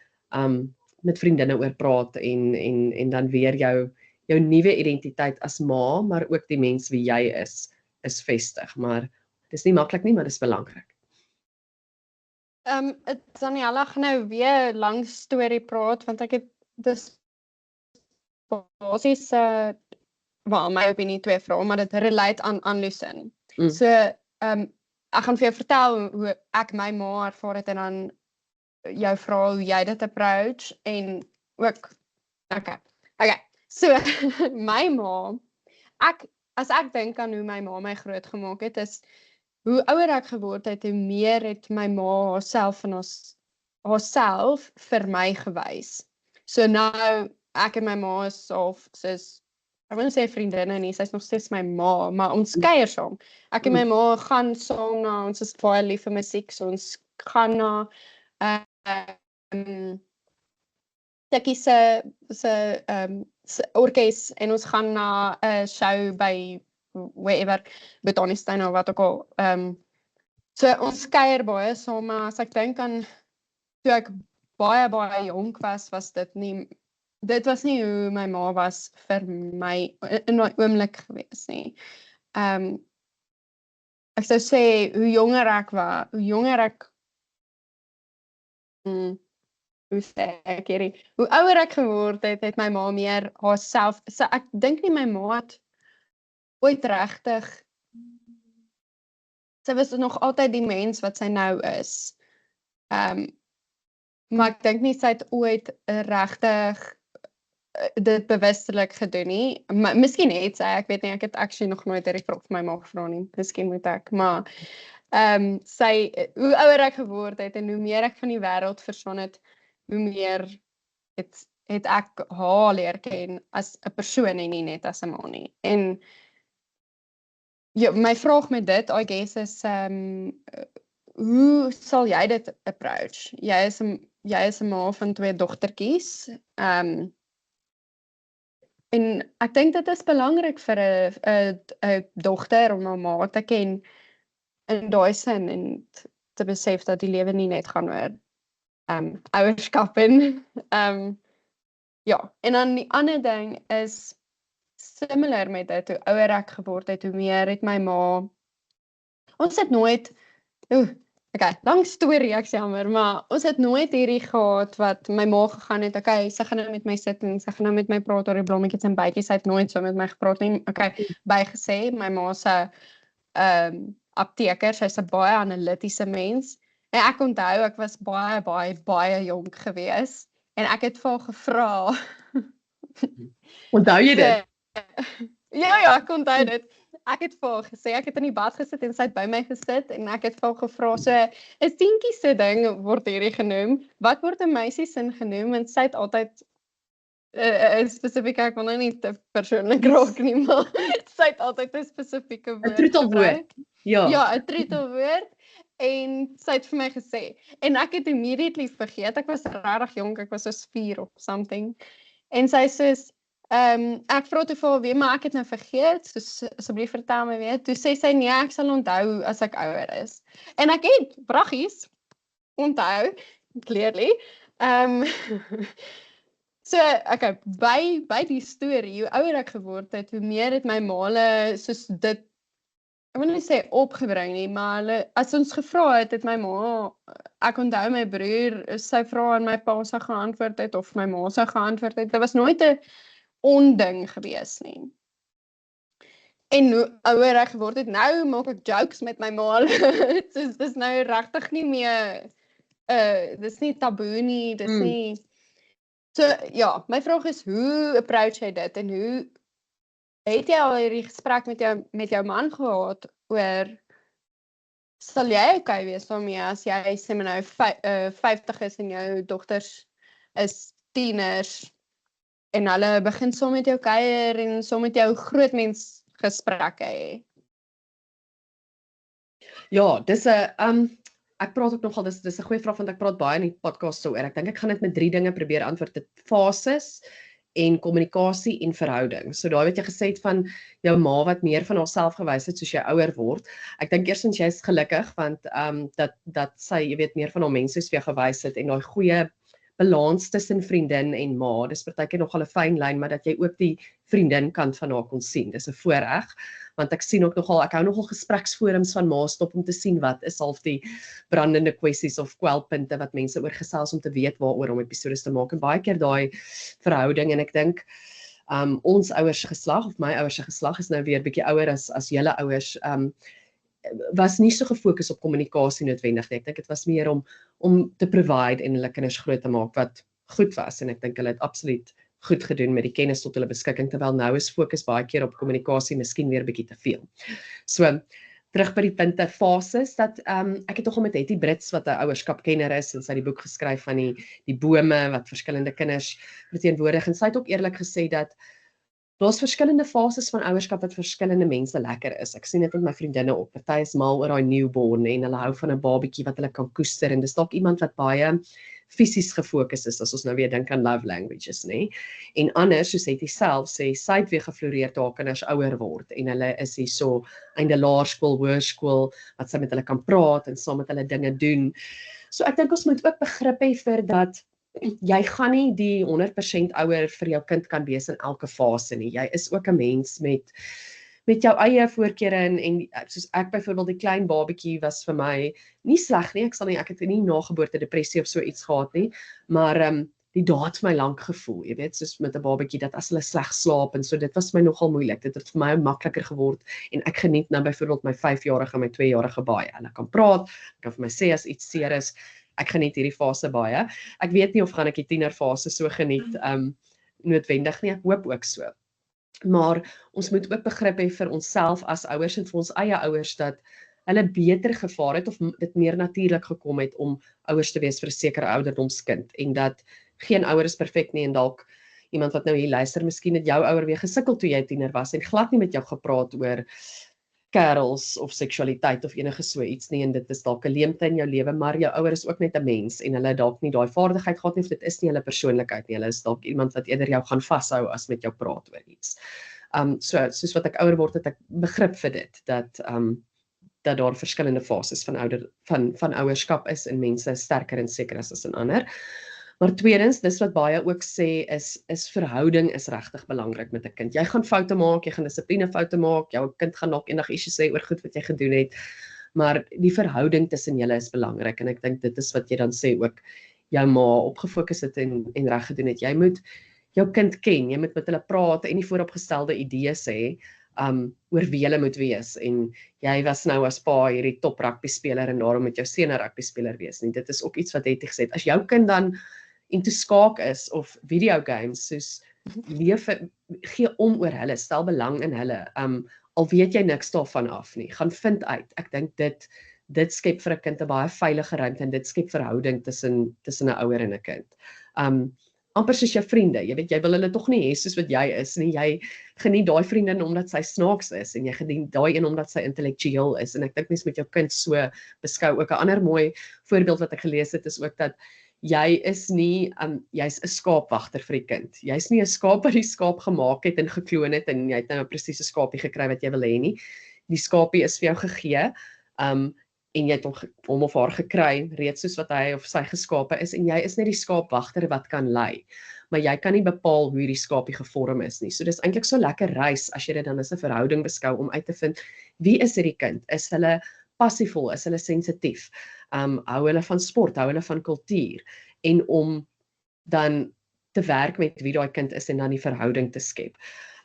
S3: met vriendinne oor praat en dan weer jou nuwe identiteit as ma, maar ook die mens wie jy is vestig. Maar dis nie maklik nie, maar dis belangrik.
S2: Daniella gaan nou weer lang storie praat, want ek het dis basies my opinie 2 vrae, maar dit relate aan Lucin. So, ek gaan vir jou vertel hoe ek my ma ervaar het en dan jou vra hoe jy dit approach en ook, okay. So, my ma, as ek dink aan hoe my ma my groot gemaak het, is hoe ouer ek geword het, hoe meer het my ma haarself vir my gewys. So nou, ek en my ma is soos, ek wil nie sê vriendinne nie, sy is nog steeds my ma, maar ons kuier saam. Ek en my ma gaan saam na, ons is baie lief vir musiek, so ons gaan na Tikkie se orkes en ons gaan na 'n show by wherever, Botaniestein of wat ook al. So ons kuier baie saam, maar as ek dink aan toe ek baie jonk was dit was nie hoe my ma was vir my in daai oomblik gewees nie. Ek sou sê hoe jonger ek was, hoe ouer ek geword het my ma meer haarself, so ek dink nie my ma het ooit regtig, sy was nog altyd die mens wat sy nou is, maar ek dink nie sy het ooit regtig dit bewustelik gedoen nie, miskien het sy, ek weet nie, ek het actually nog nooit hierdie vraag vir my ma gevra nie, miskien moet ek, maar hoe ouer ek geword het en hoe meer ek van die wêreld verstaan het, hoe meer het ek haar leer ken as 'n persoon en nie net as 'n ma nie. En ja, my vraag met dit, I guess, is hoe sal jy dit approach? Jy is 'n ma van 2 dogtertjies. En ek dink dit is belangrik vir 'n dogter om 'n ma te ken in daai sin en te besef dat die lewe nie net gaan oor ouerskap en ja, en dan die ander ding is similar met dit, hoe ouer ek geword het, hoe meer het my ma, ons het nooit, lang storie, ek sê jammer, maar ons het nooit hierdie gehad wat my ma gegaan het, sy gaan nou met my sit en sy gaan nou met my praat oor die blommetjies en bytjies, sy het nooit so met my gepraat nie, bygesê, my ma se apteker, sy's 'n baie analitiese mens, en ek onthou, ek was baie jonk gewees, en ek het vir haar gevra.
S3: Onthou jy dit?
S2: Ja, ek onthou dit. Ek het vir haar gesê, ek het in die bad gesit en sy het by my gesit, en ek het vir haar gevra, so, 'n seentjie se ding word hierdie genoem, wat word 'n meisie sin genoem, en sy het altyd, spesifiek, ek wil nou nie te persoonlik raak nie, maar sy het altyd 'n spesifieke woord.
S3: 'n troetelwoord.
S2: Ja, 'n troetelwoord. En sy het vir my gesê, en ek het immediately vergeet, ek was regtig jonk, ek was soos 4 of something, en sy soos, Ek vra toe vir haar weer, maar ek het nou vergeet, so asseblief vertel my weer. Toe sê sy nee, ek sal onthou as ek ouer is. En ek het braggies onthou, clearly. So, okay, by die storie, hoe ouer ek geword het, hoe meer het my maale soos dit, ek wil nie sê opgebring nie, maar hulle, as ons gevra het my ma, ek onthou my broer, sy vra en my pa sou geantwoord het, of my ma sou geantwoord het, dit was nooit 'n onding gewees nie. En hoe ouer ek geword het, nou maak ek jokes met my maale, soos dis nou regtig nie meer, dis nie taboe nie, dis nie. So ja, my vraag is, hoe approach jy dit en hoe het jy al hierdie gesprek met jou man gehad oor, sal jy okay wees daarmee as jy sê maar nou 50 is en jou dogters is tieners en hulle begin saam met jou kuier en saam met jou groot mens gesprekke hê?
S3: Ja, dis 'n ek praat ook nogal, dis 'n goeie vraag want ek praat baie in die podcast so oor. Ek dink ek gaan dit met 3 dinge probeer antwoord. Dit fases en kommunikasie en verhouding. So daai wat jy gesê het van jou ma wat meer van haarself gewys het soos jy ouer word. Ek dink eerstens jy is gelukkig want dat sy, jy weet, meer van haar mense vir jou gewys het en daai goeie balans tussen vriendin en ma. Dis partykeer nogal 'n fyn lyn, maar dat jy ook die vriendin kant van haar kon sien. Dis 'n voorreg, want ek sien ook nogal, ek hou nogal gespreksforums van ma stop om te sien wat is half die brandende kwessies of kwelpunte wat mense oor gesels om te weet waaroor om episodes te maak. En baie keer daai verhouding, en ek dink ons ouers geslag of my ouers se geslag is nou weer bietjie ouer as julle ouers, was nie so gefokus op kommunikasie noodwendig nie. Ek dink dit was meer om te provide en hulle kinders groot te maak wat goed was, en ek dink hulle het absoluut goed gedoen met die kennis tot hulle beskikking, terwyl nou is fokus baie keer op kommunikasie, miskien weer bietjie te veel. So, terug by die punte, fases, dat ek het nogal met Hetty Brits, wat 'n ouerskapkenner is, en sy het die boek geskryf van die bome, wat verskillende kinders verteenwoordig, en sy het ook eerlik gesê dat daar's verskillende fases van ouerskap wat verskillende mense lekker is. Ek sien dit met my vriendinne ook. Party is mal oor daai newborn en hulle hou van 'n babatjie wat hulle kan koester, en dis dalk iemand wat baie fisies gefokus is, as ons nou weer dink aan love languages, nê. En anders, soos het hy self sê, sy het weer gefloreer toe haar kinders ouer word, en hulle is hier so einde laerskool, hoërskool, wat sy met hulle kan praat en saam met hulle dinge doen. So ek dink ons moet ook begrip hê vir dat jy gaan nie die 100% ouer vir jou kind kan wees in elke fase nie. Jy is ook 'n mens met jou eie voorkeure, en soos ek byvoorbeeld, die klein babatjie was vir my nie sleg nie. Ek het nie nageboorte depressie of so iets gehad nie, maar die dae het vir my lank gevoel, jy weet, soos met 'n babatjie, dat as hulle sleg slaap en so, dit was vir my nogal moeilik. Dit het vir my makliker geword, en ek geniet nou byvoorbeeld my 5-jarige en my 2-jarige baie. Hulle kan praat, ek kan vir my sê as iets seer is. Ek geniet hierdie fase baie. Ek weet nie of gaan ek die tienerfase so geniet noodwendig nie. Ek hoop ook so. Maar ons moet ook begrip hê vir onsself as ouers en vir ons eie ouers dat hulle beter gevaar het of dit meer natuurlik gekom het om ouers te wees vir 'n sekere ouderdomskind, en dat geen ouer is perfek nie, en dalk iemand wat nou hier luister, miskien het jou ouer weer gesukkel toe jy tiener was en glad nie met jou gepraat oor kerels of seksualiteit of enige so iets nie, en dit is dalk 'n leemte in jou lewe, maar jou ouer is ook net 'n mens en hulle dalk nie daai vaardigheid gehad nie, of dit is nie hulle persoonlikheid nie. Hulle is dalk iemand wat eerder jou gaan vashou as met jou praat oor iets. So soos wat ek ouer word, het ek begrip vir dit, dat daar verskillende fases van ouerskap is, en mense sterker en seker as in ander. Maar tweedens, dis wat baie ook sê, is verhouding is regtig belangrik met 'n kind. Jy gaan foute maak, jy gaan dissiplinefoute maak, jou kind gaan dalk eendag issues sê oor goed wat jy gedoen het, maar die verhouding tussen julle is belangrik, en ek dink dit is wat jy dan sê ook jou ma opgefokus het en reg gedoen het. Jy moet jou kind ken, jy moet met hulle praat en nie vooropgestelde idees hê oor wie hulle moet wees, en jy was nou as pa hierdie top rugby speler en daarom moet jou seun 'n rugby speler wees nie. Dit is ook iets wat Hetty gesê het. As jou kind dan into skaak is of video games, soos gee om oor hulle, stel belang in hulle, al weet jy niks daarvan af nie, gaan vind uit. Ek dink dit skep vir 'n kind 'n baie veilige ruimte, en dit skep verhouding tussen 'n ouer en 'n kind. Amper soos jou vriende, jy weet, jy wil hulle tog nie hê soos wat jy is nie. Jy geniet daai vriendin omdat sy snaaks is, en jy geniet daai een omdat sy intellektueel is, en ek dink mens met jou kind so beskou. Ook 'n ander mooi voorbeeld wat ek gelees het is ook dat jy is nie, jy's 'n skaapwagter vir die kind. Jy's nie 'n skaap wat die skaap gemaak het en gekloon het en jy het nou presies 'n skaapie gekry wat jy wil hê nie. Die skapie is vir jou gegee, en jy het hom of haar gekry, reeds soos wat hy of sy geskape is, en jy is net die skaapwagter wat kan lei. Maar jy kan nie bepaal hoe die skapie gevorm is nie. So dis eintlik so lekker reis as jy dit dan as 'n verhouding beskou om uit te vind, wie is hierdie kind? Is hulle passievol, is hulle sensitief? Hou hulle van sport, hou hulle van kultuur, en om dan te werk met wie daai kind is en dan die verhouding te skep.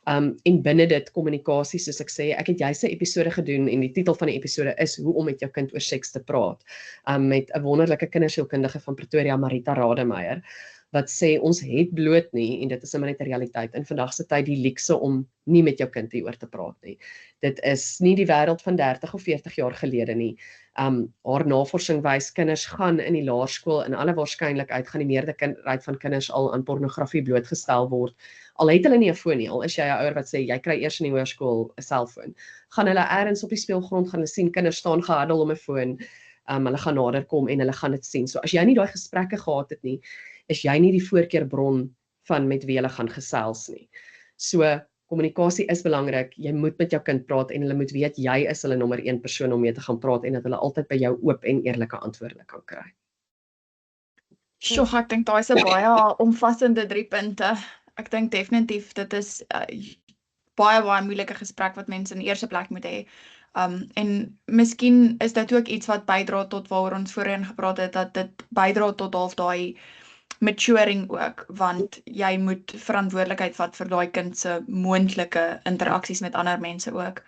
S3: En binne dit kommunikasie, soos ek sê, ek het juist 'n episode gedoen en die titel van die episode is hoe om met jou kind oor seks te praat, met 'n wonderlike kindersielkundige van Pretoria, Marita Rademeier, wat sê ons het bloot nie, en dit is net 'n realiteit in vandag se tyd, die luukse om nie met jou kind hieroor te praat nie. Dit is nie die wêreld van 30 of 40 jaar gelede nie. Haar navorsing wys kinders gaan in die laerskool en alle waarskynlikheid gaan die meerderheid van kinders al aan pornografie blootgestel word. Al het hulle nie 'n foon nie, al is jy 'n ouer wat sê jy kry eers in die hoërskool 'n selfoon. Gaan hulle eers op die speelgrond gaan hulle sien kinders staan gehuddel om 'n foon. Hulle gaan nader kom en hulle gaan dit sien. So as jy nie daai gesprekke gehad het nie, is jy nie die voorkeurbron van met wie hulle gaan gesels nie. So kommunikasie is belangrik. Jy moet met jou kind praat en hulle moet weet jy is hulle nommer 1 persoon om mee te gaan praat en dat hulle altyd by jou oop en eerlike antwoorde kan kry.
S1: Sjoe, ek dink daai is 'n baie omvattende 3 punte. Ek dink definitief dit is baie moeilike gesprek wat mense in die eerste plek moet hê. En miskien is dit ook iets wat bydra tot waaroor ons voorheen gepraat het, dat dit bydra tot half daai maturing ook, want jy moet verantwoordelikheid vat vir daai kind se moontlike interaksies met ander mense ook.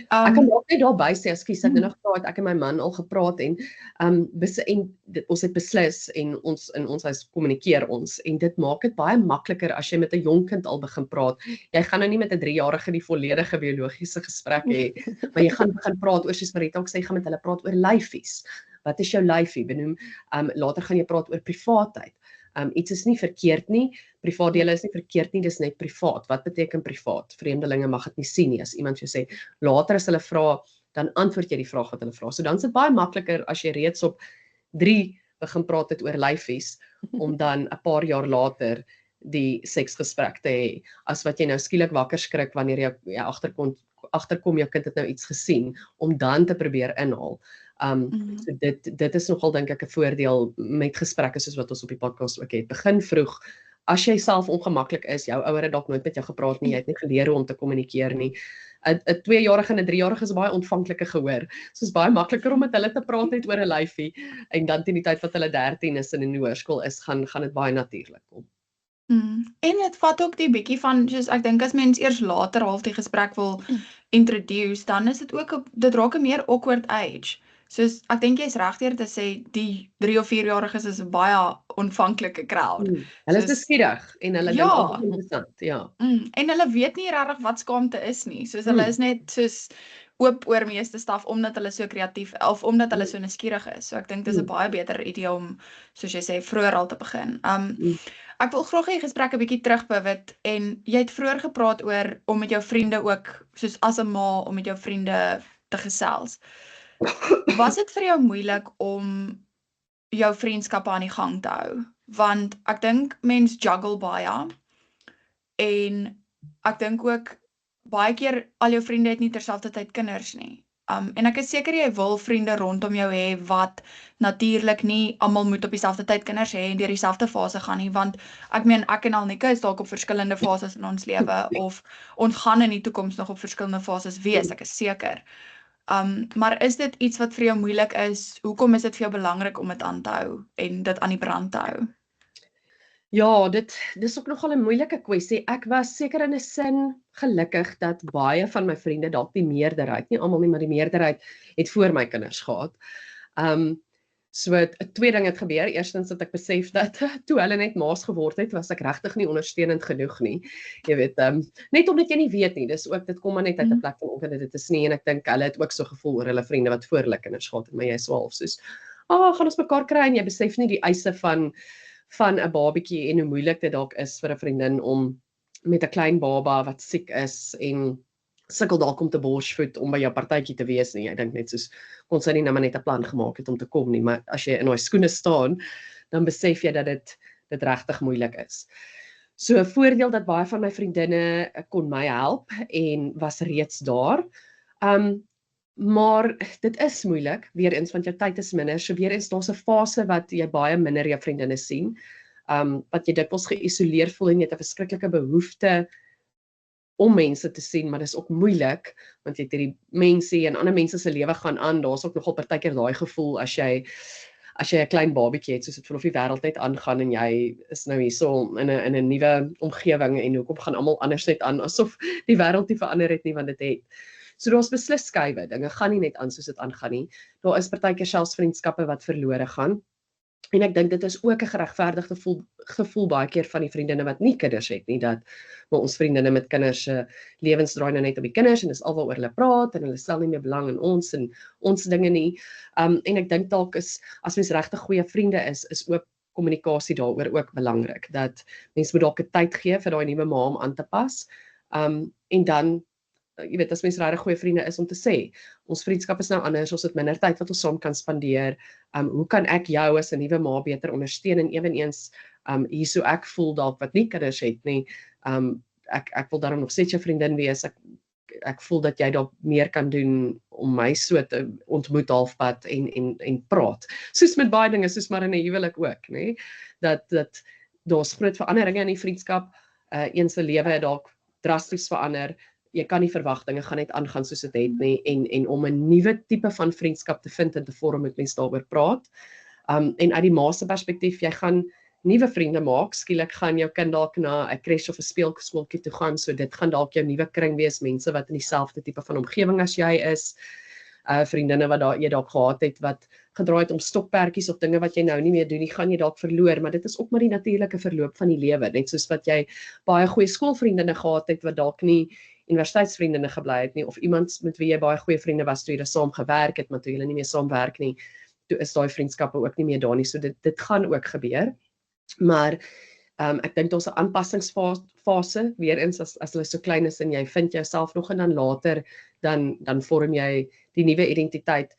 S3: Ek kan ook net daarby sê, ekskuus, ek het nog gehad, ek en my man al gepraat en ons het beslis en ons huis kommunikeer ons en dit maak dit baie makliker as jy met 'n jong kind al begin praat. Jy gaan nou nie met 'n 3-jarige die volledige biologiese gesprek hê, maar jy gaan begin praat oor, soos Marita ook sê, jy gaan met hulle praat oor lyfies. Wat is jou lyfie? Benoem, later gaan jy praat oor privaatheid. Iets is nie verkeerd nie, privaatdele is nie verkeerd nie, dis net privaat. Wat beteken privaat? Vreemdelinge mag dit nie sien nie. As iemand jou sê, later as hulle vra, dan antwoord jy die vraag wat hulle vra. So dan is dit baie makliker as jy reeds op 3 begin praat het oor lyfies, om dan 'n paar jaar later die seksgesprek te hê, as wat jy nou skielik wakker skrik wanneer jy agterkom jou kind het nou iets gesien, om dan te probeer inhaal. So dit is nogal dink ek 'n voordeel met gesprekke soos wat ons op die podcast ook het. Begin vroeg. As jy self ongemaklik is, jou ouer het dalk nooit met jou gepraat nie, jy het nie geleer hoe om te kommunikeer nie. 'n 2-jarige en 'n 3-jarige is baie ontvanklike gehoor. So is baie makliker om met hulle te praat net oor 'n lyfie en dan teen die tyd wat hulle 13 is en in die hoërskool is, gaan dit baie natuurlik kom.
S1: En dit vat ook die bietjie van, soos ek dink as mens eers later half die gesprek wil introduce, dan is dit ook dit raak 'n meer awkward age. Soos ek dink jy's reg deur te sê die 3 of 4-jariges is 'n baie ontvanklike crowd.
S3: Hulle is nuuskierig en hulle dink dit is interessant, ja.
S1: En hulle weet nie regtig wat skaamte is nie. Soos hulle is net soos oop oor meeste staf omdat hulle so kreatief of omdat hulle so nuuskierig is. So ek dink dis 'n baie beter idee om, soos jy sê, vroeër al te begin. Ek wil graag hê die gesprek 'n bietjie terugpivot en jy het vroeër gepraat oor om met jou vriende ook, soos as 'n ma, om met jou vriende te gesels. Was dit vir jou moeilik om jou vriendskappe aan die gang te hou? Want ek dink mens juggle baie en ek dink ook baie keer al jou vriende het nie terselfdertyd kinders nie. En ek is seker jy wil vriende rondom jou hê wat natuurlik nie almal moet op dieselfde tyd kinders hê en deur dieselfde fase gaan nie, want ek meen ek en Alnika is dalk op verskillende fases in ons lewe of ons gaan in die toekoms nog op verskillende fases wees, ek is seker. Maar is dit iets wat vir jou moeilik is? Hoekom is dit vir jou belangrik om dit aan te hou en dit aan die brand te hou?
S3: Ja, dis ook nogal 'n moeilike kwessie. Ek was seker in 'n sin gelukkig dat baie van my vriende, dalk die meerderheid, nie almal nie, maar die meerderheid het voor my kinders gehad. So 2 dinge het gebeur. Eerstens het ek besef dat toe hulle net ma's geword het, was ek regtig nie ondersteunend genoeg nie. Jy weet, net omdat jy nie weet nie. Dis ook dit kom maar net uit 'n plek van onkunde. Dit is nie en ek dink hulle het ook so gevoel oor hulle vriende wat voor hulle kinders gehad het, maar jy is so half soos, gaan ons mekaar kry en jy besef nie die eise van 'n babatjie en hoe moeilik dit dalk is vir 'n vriendin om met 'n klein baba wat siek is en sukkel dalk om te borsvoed om by jou partytjie te wees nie. Ek dink net soos kon sy nie nou maar net 'n plan gemaak het om te kom nie, maar as jy in daai skoene staan, dan besef jy dat dit regtig moeilik is. So 'n voordeel dat baie van my vriendinne kon my help en was reeds daar. Maar dit is moeilik, weer eens, want jou tyd is minder. So weer eens, daar's 'n fase wat jy baie minder jou vriendinne sien. Wat jy dikwels geïsoleer voel en jy het 'n verskriklike behoefte om mense te sien, maar dis ook moeilik, want jy het hierdie mense en ander mense se lewe gaan aan. Daar's ook nogal partykeer daai gevoel as jy 'n klein babietjie het, soos dit of die wêreld net aangaan en jy is nou hierso in 'n nuwe omgewing en hoekom gaan almal anders net aan, asof die wêreld nie verander het nie, want dit het. So daar's beslis skuwe, dinge gaan nie net aan soos dit aangaan nie. Daar is partykeer selfs vriendskappe wat verlore gaan. En ek dink dit is ook 'n geregverdigde gevoel baie keer van die vriendinne wat nie kinders het nie, dat maar ons vriendinne met kinders se lewens draai nou net op die kinders en dis alwaaroor hulle praat en hulle stel nie meer belang in ons dinge nie. En ek dink dalk is as mens regtig goeie vriende is ook kommunikasie daaroor ook belangrik, dat mens moet dalk 'n tyd gee vir daai nuwe ma om aan te pas. En dan jy weet, as mens regtig goeie vriende is, om te sê, ons vriendskap is nou anders, ons het minder tyd wat ons saam kan spandeer, hoe kan ek jou as 'n nuwe ma beter ondersteun, en eweneens, hierso ek voel dalk wat nie kinders het nie, ek wil daarom nog steeds jou vriendin wees, ek voel dat jy dalk meer kan doen om my so te ontmoet halfpad en praat, soos met baie dinge, soos maar in 'n huwelik ook, nê, dat daar's groot veranderinge in die vriendskap, een se lewe het dalk drasties verander. Jy kan nie verwag dinge gaan net aangaan soos dit het nie, en om 'n nuwe tipe van vriendskap te vind en te vorm, moet mens daaroor praat. En uit die ma se perspektief, jy gaan nuwe vriende maak, skielik gaan jou kind dalk na 'n crash of 'n speelskooltjie toe gaan, so dit gaan dalk jou nuwe kring wees, mense wat in dieselfde tipe van omgewing as jy is, vriendinne wat jy dalk gehad het, wat gedraai het om stokperdjies of dinge wat jy nou nie meer doen nie, gaan jy dalk verloor, maar dit is ook maar die natuurlike verloop van die lewe, net soos wat jy baie goeie skoolvriendinne gehad het, wat dalk nie universiteitsvriendinne gebly het nie, of iemand met wie jy baie goeie vriende was toe jy saam gewerk het, maar toe julle nie meer saam werk nie, toe is daai vriendskappe ook nie meer daar nie, so dit gaan ook gebeur, maar ek dink daar's 'n aanpassingsfase, weer eens as hulle so klein is en jy vind jouself nog, en dan later, dan vorm jy die nuwe identiteit,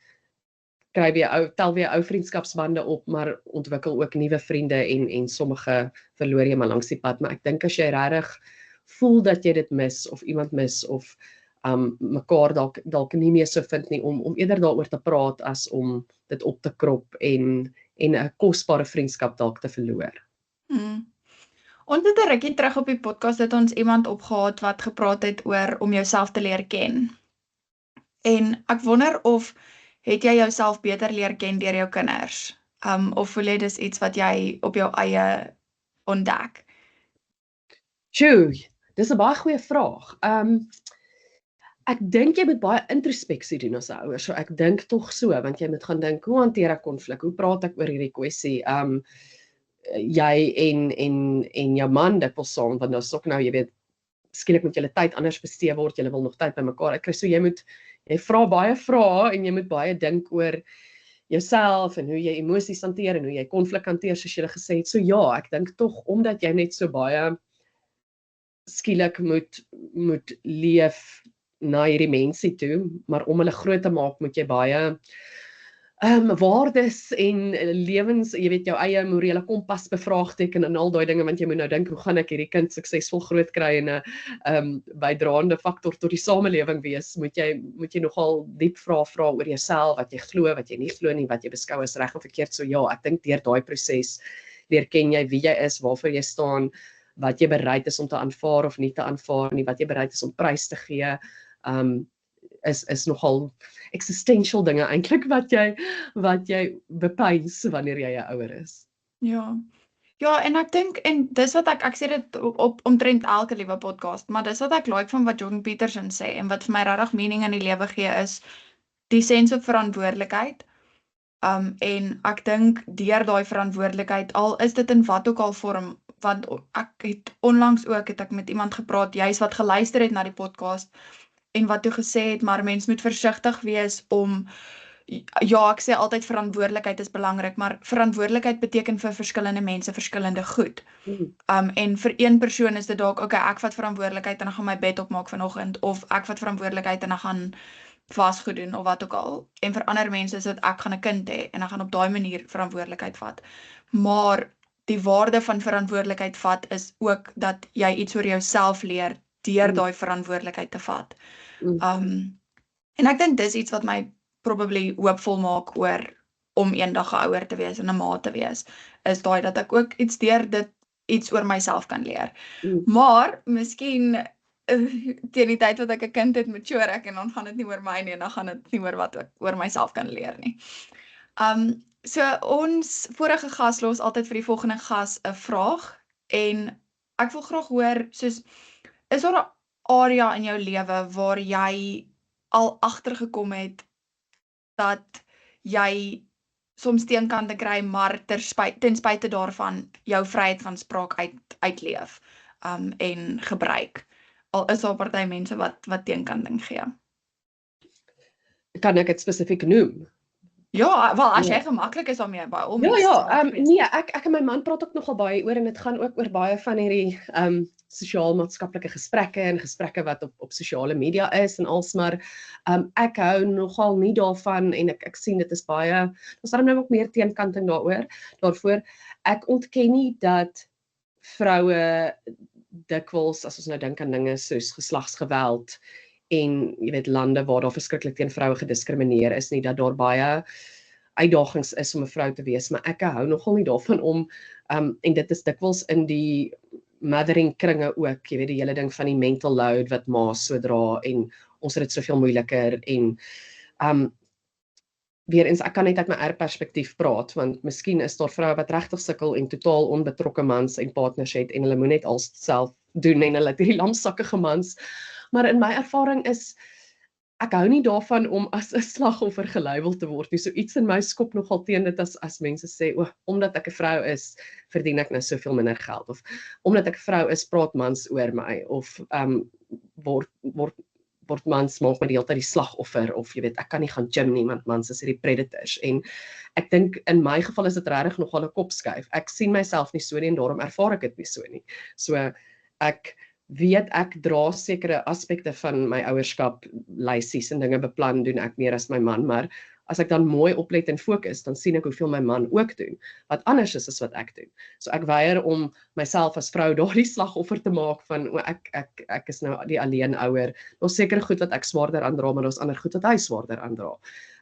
S3: tel weer ou vriendskapsbande op, maar ontwikkel ook nuwe vriende, en sommige verloor jy maar langs die pad, maar ek dink as jy regtig voel dat jy dit mis, of iemand mis, of mekaar dalk nie meer so vind nie, om eerder daaroor te praat, as om dit op te krop, en 'n kosbare vriendskap dalk te verloor.
S1: Ons het 'n rukkie terug op die podcast het ons iemand opgehaat wat gepraat het oor om jouself te leer ken. En ek wonder of het jy jouself beter leer ken deur jou kinders? Of voel jy dis iets wat jy op jou eie ontdek?
S3: Dis 'n baie goeie vraag. Ek dink jy moet baie introspeksie doen as 'n ouer, so ek dink tog so, want jy moet gaan dink, hoe hanteer ek konflik, hoe praat ek oor hierdie kwessie, jy en jou man dikwels saam, want daar's ook nou, jy weet, skielik moet julle tyd anders bestee word, julle wil nog tyd by mekaar uitkry, so jy vra baie vrae, en jy moet baie dink oor jouself, en hoe jy emosies hanteer, en hoe jy konflik hanteer, soos jy gesê het, so ja, ek dink tog, omdat jy net so baie skielik moet leef na hierdie mense toe, maar om hulle groot te maak, moet jy baie waardes en lewens, jy weet, jou eie morele kompas bevraagteken en al daai dinge, want jy moet nou dink, hoe gaan ek hierdie kind suksesvol groot kry en 'n bydraende faktor tot die samelewing wees, moet jy nogal diep vra oor jouself, wat jy glo, wat jy nie glo nie, wat jy beskou as reg of verkeerd, so ja, ek dink deur daai proses leer ken jy wie jy is, waarvoor jy staan, wat jy bereid is om te aanvaar of nie te aanvaar nie, wat jy bereid is om prys te gee, is nogal existential dinge eintlik wat jy bepeins wanneer jy 'n ouer is.
S1: Ja, en ek dink, en dis wat ek sê dit op omtrent elke liewe podcast, maar dis wat ek like van wat Jordan Peterson sê, en wat vir my regtig meaning in die lewe gee, is die sense of verantwoordelikheid. En ek dink deur daai verantwoordelikheid, al is dit in wat ook al vorm, want ek het onlangs ook, het ek met iemand gepraat, juist wat geluister het na die podcast, en wat toe gesê het, maar mens moet versigtig wees om, ja, ek sê altyd verantwoordelikheid is belangrik, maar verantwoordelikheid beteken vir verskillende mense verskillende goed. En vir een persoon is dit dalk, okay, ek vat verantwoordelikheid en ek gaan my bed opmaak vanoggend, of ek vat verantwoordelikheid en ek gaan vasgoed doen of wat ook al. En vir ander mense is dit ek gaan 'n kind hê en ek gaan op daai manier verantwoordelikheid vat. Maar die waarde van verantwoordelikheid vat is ook dat jy iets oor jouself leer deur daai verantwoordelikheid te vat. En ek dink dis iets wat my probably hoopvol maak oor om eendag 'n ouer te wees en 'n ma te wees, is daai dat ek ook deur dit iets oor myself kan leer. Maar miskien teen die tyd wat ek 'n kind het, mature ek en dan gaan dit nie oor my nie en dan gaan dit nie oor wat ek oor myself kan leer nie. So ons vorige gas los altyd vir die volgende gas 'n vraag en ek wil graag hoor, soos, is daar 'n area in jou lewe waar jy al agtergekom het dat jy soms teenkante kry, maar ten spyte daarvan jou vryheid van spraak uitleef en gebruik. Al is daar party mense wat teenkanting gee.
S3: Kan ek dit spesifiek noem?
S1: Ja, wel as jy gemaklik is daarmee by al
S3: mense. Nee, ek en my man praat ook nogal baie oor en dit gaan ook oor baie van hierdie sosiaal-maatskaplike gesprekke en gesprekke wat op sosiale media is en alsmaar ek hou nogal nie daarvan en ek sien dit is baie, ons daarom nou ook meer teenkanting daarvoor. Ek ontken nie dat vroue dikwels, as ons nou dink aan dinge soos geslagsgeweld en jy weet lande waar daar verskriklik teen vroue gediskrimineer is nie, dat daar baie uitdagings is om 'n vrou te wees, maar ek hou nogal nie daarvan om en dit is dikwels in die mothering kringe ook, jy weet die hele ding van die mental load wat ma's so dra en ons het dit soveel moeiliker en weer eens, ek kan net uit my eie perspektief praat, want miskien is daar vroue wat regtig sukkel en totaal onbetrokke mans en partners het en hulle moet net alles self doen en hulle het hierdie lamsakkige mans, maar in my ervaring is ek hou nie daarvan om as 'n slagoffer gelabel te word nie. So iets in my skop nogal teen dit as mense sê, omdat ek 'n vrou is, verdien ek nou soveel minder geld, of omdat ek 'n vrou is, praat mans oor my, of word mans maak my die hele tyd die slagoffer, of jy weet, ek kan nie gaan gym nie, want mans is hierdie predators, en ek dink in my geval is dit regtig nogal 'n kopskuif. Ek sien myself nie so nie en daarom ervaar ek dit nie so nie. So ek weet ek dra sekere aspekte van my ouerskap, lysies en dinge beplan doen ek meer as my man, maar as ek dan mooi oplet en fokus, dan sien ek hoeveel my man ook doen, wat anders is as wat ek doen. So ek weier om myself as vrou daardie slagoffer te maak van, ek is nou die alleen ouer, daar's sekere goed wat ek swaarder aandra, maar daar's ander goed wat hy swaarder aandra.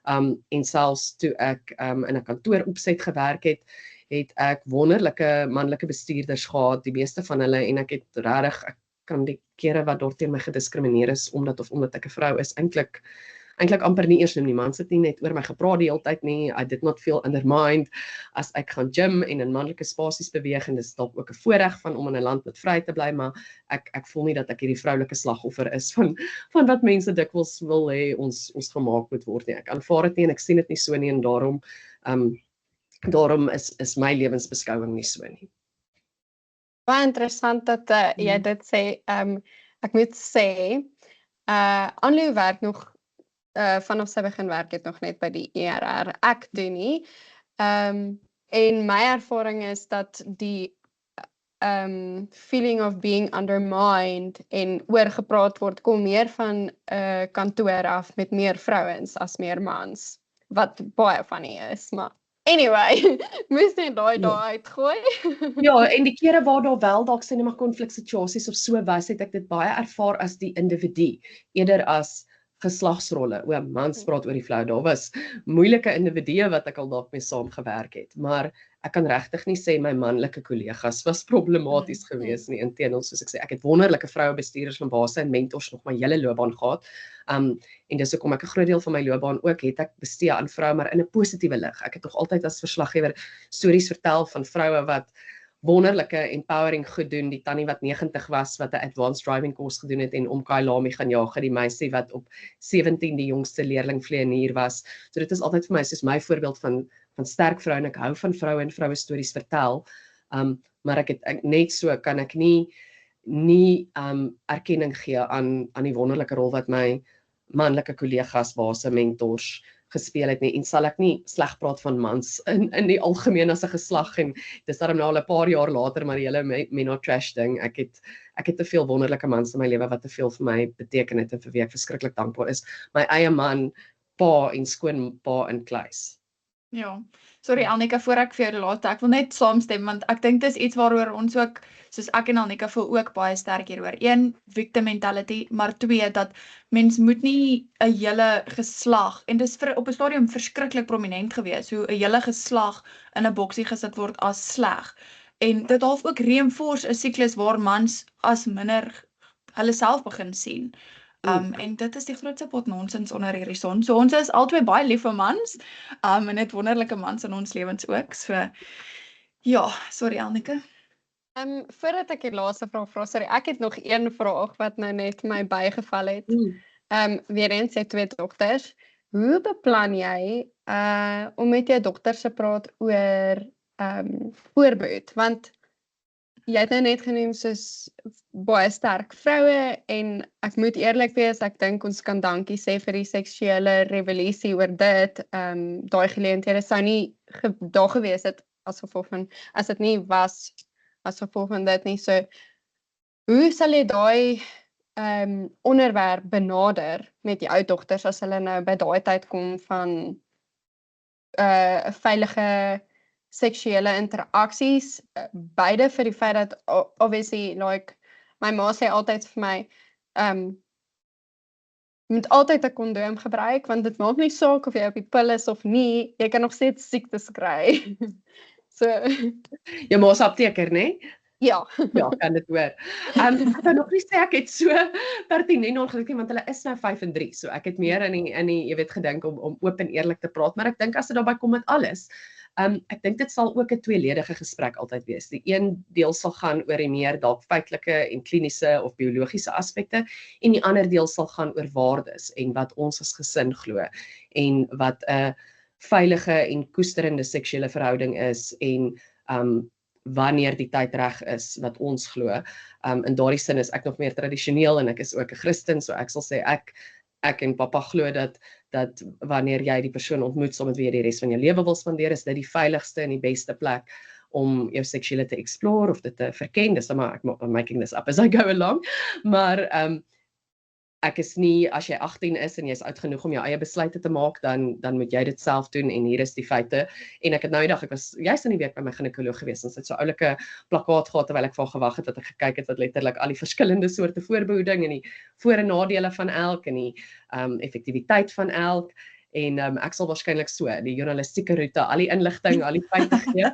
S3: En selfs toe ek in 'n kantoor opset gewerk het ek wonderlike manlike bestuurders gehad, die meeste van hulle, en ek het regtig, ek kan die kere wat daar teen my gediskrimineer is, omdat ek 'n vrou is, eintlik amper nie eers noem nie. Mans het nie net oor my gepraat die hele tyd nie, I did not feel undermined, as ek gaan gym en in manlike spasies beweeg, en dit is dalk ook 'n voorreg om in 'n land met vryheid te bly, maar ek voel nie dat ek hierdie vroulike slagoffer is van wat mense dikwels wil hê ons gemaak moet word nie. Ek aanvaar dit nie en ek sien dit nie so nie, en daarom is my lewensbeskouing nie so nie.
S2: Baie interessant dat jy dit sê. Ek moet sê, Anlou werk nog, vanaf sy begin werk het nog net by die ERR. Ek doen nie. En my ervaring is dat die feeling of being undermined en oorgepraat word, kom meer van kantoor af met meer vrouens as meer mans, wat baie funny is, maar anyway, moes net daai uitgooi.
S3: Ja, en die kere waar daar wel dalk sê net maar konfliksituasies of so was, het ek dit baie ervaar as die individu, eerder as geslagsrolle. Mans praat oor die flou, daar was moeilike individue wat ek al dalk mee saamgewerk het, maar ek kan regtig nie sê my manlike kollegas was problematies gewees nie, inteendeel, soos ek sê, ek het wonderlike vroue bestuurders van base en mentors nog my hele loopbaan gehad, en dis hoekom ek 'n groot deel van my loopbaan ook het ek bestee aan vroue, maar in 'n positiewe lig. Ek het nog altyd as verslaggewer stories vertel van vroue wat wonderlike empowering goed doen, die tannie wat 90 was, wat 'n advanced driving course gedoen het en om Kailami gaan jaag, die meisie wat op 17 die jongste leerling vleienier was. So dit is altyd vir my soos my voorbeeld van sterk vrou, en ek hou van vroue en vroue stories vertel, maar ek net so kan ek nie erkenning gee aan die wonderlike rol wat my manlike kollegas, base, mentors gespeel het nie, en sal ek nie sleg praat van mans in die algemeen as 'n geslag, en dis daarom nou al 'n paar jaar later, maar die hele men not trash ding, ek het te veel wonderlike mans in my lewe wat te veel vir my beteken het en vir wie ek verskriklik dankbaar is. My eie man, pa en skoonpa in Kluis.
S1: Ja, sorry Annika, voor ek vir jou laat, ek wil net saamstem, want ek dink dis iets waaroor ons ook, soos ek en Annika voel ook baie sterk hieroor. 1, victim mentality, maar 2, dat mens moet nie 'n hele geslag, en dis op 'n stadium verskriklik prominent gewees, hoe 'n hele geslag in 'n boksie gesit word as sleg. En dit half ook reinforce 'n siklus waar mans as minder hulle self begin sien. En dit is die grootste pot nonsens onder hierdie son. So ons is albei baie lief vir mans, en het wonderlike mans in ons lewens ook. So ja, sorry Anneke.
S2: Voordat ek die laaste vraag vra, sorry, ek het nog een vraag wat nou net my bygeval het. Weer eens, jy 2 dogters. Hoe beplan jy om met jou dogters te praat oor voorbehoed? Want jy het nou net genoem soos baie sterk vroue, en ek moet eerlik wees, ek dink ons kan dankie sê vir die seksuele revolusie oor dit. Daai geleenthede sou nie daar gewees het as gevolg van, as dit nie was as gevolg van dit nie. So, hoe sal jy daai onderwerp benader met die ou dogters as hulle nou by daai tyd kom van veilige seksuele interaksies, beide vir die feit dat obviously, like, my ma sê altyd vir my, jy moet altyd 'n kondoom gebruik, want dit maak nie saak of jy op die pil is of nie, jy kan nog steeds siektes kry. So,
S3: Jou ma se apteker, né?
S2: ja.
S3: Ja, kan dit hoor. Ek kan nog nie sê ek het so pertinent ongeluk nie, want hulle is nou 5 en 3, so ek het meer in die jy weet, gedink om oop en eerlik te praat, maar ek dink as dit daarby kom met alles, ek dink dit sal ook 'n tweeledige gesprek altyd wees. Die een deel sal gaan oor die meer dalk feitelike en kliniese of biologiese aspekte, en die ander deel sal gaan oor waardes en wat ons as gesin glo, en wat 'n veilige en koesterende seksuele verhouding is, en wanneer die tyd reg is wat ons glo. In daardie sin is ek nog meer tradisioneel, en ek is ook 'n Christen, so ek sal sê ek en pappa glo dat wanneer jy die persoon ontmoet saam met wie jy die res van jou lewe wil spandeer, is dit die veiligste en die beste plek om jou seksuele te explore of dit te verken. Dis maar I'm making this up as I go along, maar ek is nie, as jy 18 is en jy's oud genoeg om jou eie besluite te maak, dan moet jy dit self doen, en hier is die feite. En ek het nou die dag, ek was juist in die week by my ginekoloog gewees, en sy het so oulike plakkaat gehad terwyl ek vir haar gewag het, wat ek gekyk het, wat letterlik al die verskillende soorte voorbehoeding en die voor- en nadele van elk, en die effektiwiteit van elk. En ek sal waarskynlik so die journalistieke roete, al die inligting, al die feite gee,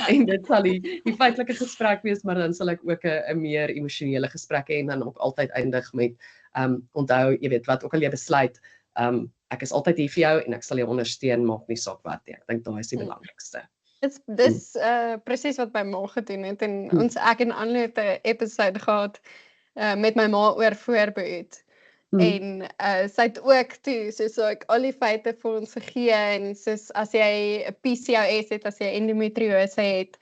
S3: en dit sal die feitelike gesprek wees, maar dan sal ek ook 'n meer emosionele gesprek hê, en dan ook altyd eindig met onthou, jy weet, wat ook al jy besluit, ek is altyd hier vir jou, en ek sal jou ondersteun, maak nie saak wat nie. Ek dink daai is die belangrikste.
S2: Dis presies wat my ma gedoen het, en ek en Anne het 'n episode gehad met my ma oor voorbehoed. En sy het ook toe, soos ek al die feite vir ons gegee, en soos as jy 'n PCOS het, as jy endometriose het,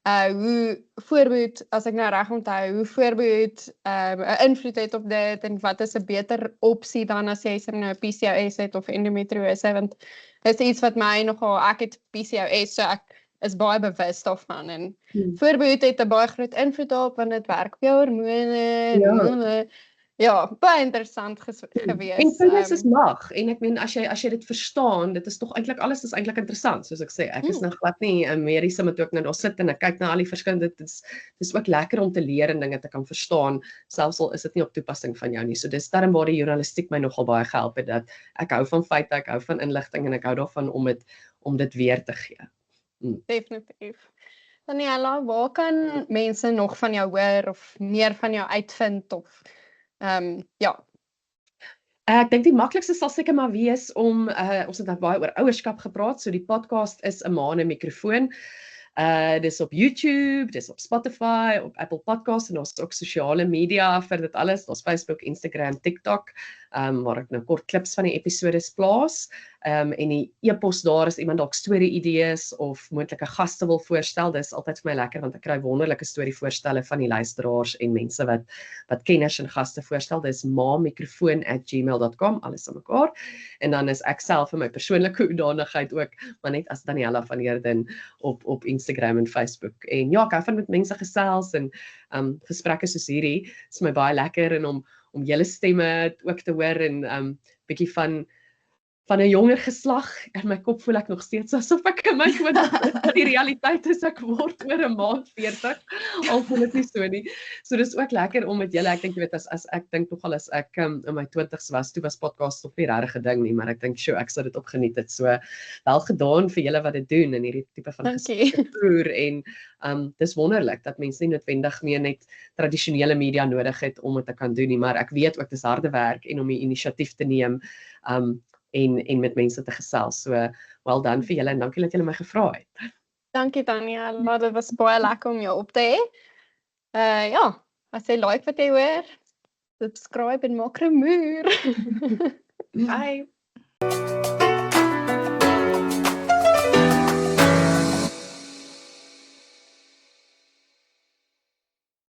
S2: hoe voorbehoed, as ek nou reg onthou, hoe voorbehoed 'n invloed het op dit, en wat is 'n beter opsie dan as jy nou 'n PCOS het of endometriose, want dit is iets wat my nogal, ek het PCOS, so ek is baie bewus daarvan, en voorbehoed het 'n baie groot invloed daarop, want dit werk op jou hormone, ja, baie interessant gewees.
S3: En kinders is mag, en ek meen, as jy dit verstaan, dit is tog eintlik, alles is eintlik interessant, soos ek sê, ek is nou glad nie 'n mediese, maar toe ek nou daar sit en ek kyk na al die verskillende, dis ook lekker om te leer en dinge te kan verstaan, selfs al is dit nie op toepassing van jou nie. So dis daarom waar die journalistiek my nogal baie gehelp het, dat ek hou van feite, ek hou van inligting, en ek hou daarvan om dit weer te gee.
S2: Definitief. Daniella, waar kan mense nog van jou hoor, of meer van jou uitvind, of ja.
S3: Ek dink die maklikste sal seker maar wees om, ons het nou baie oor ouerskap gepraat, so die podcast is 'n ma en 'n mikrofoon. Dis op YouTube, dis op Spotify, op Apple Podcasts, en ons ook sosiale media vir dit alles, ons Facebook, Instagram, TikTok. waar ek nou kort klips van die episodes plaas. En die e-pos daar is iemand dalk storie-idees of moontlike gaste wil voorstel. Dis altyd vir my lekker want ek kry wonderlike storievoorstelle van die luisteraars en mense wat kenners en gaste voorstel. Dis mamikrofoon@gmail.com, alles aan mekaar. En dan is ek self in my persoonlike hoedanigheid ook, maar net as Daniella van Heerden op Instagram en Facebook. En ja, ek hou van met mense gesels en gesprekke soos hierdie is my baie lekker en om julle stemme ook te hoor en bietjie van 'n jonger geslag. In my kop voel ek nog steeds asof ek in my 20's, die realiteit is ek word oor 'n maand 40, al voel dit nie so nie. So dis ook lekker om met julle, ek dink jy weet as ek dink nogal as ek in my 20's was, toe was podcast nog nie regtig 'n ding nie, maar ek dink ek sou dit opgeniet het. So wel gedaan vir julle wat dit doen en hierdie tipe van gesprekke voer en dis wonderlik dat mense nie noodwendig meer net tradisionele media nodig het om dit te kan doen nie, maar ek weet ook dis harde werk en om die inisiatief te neem en met mense te gesels. So wel dan vir julle en dankie dat julle my gevra het.
S2: Dankie Daniella, dit was baie lekker om jou op te hê. Ja, as jy like wat jy hoor, subscribe en maak 'n muur.
S3: Bye.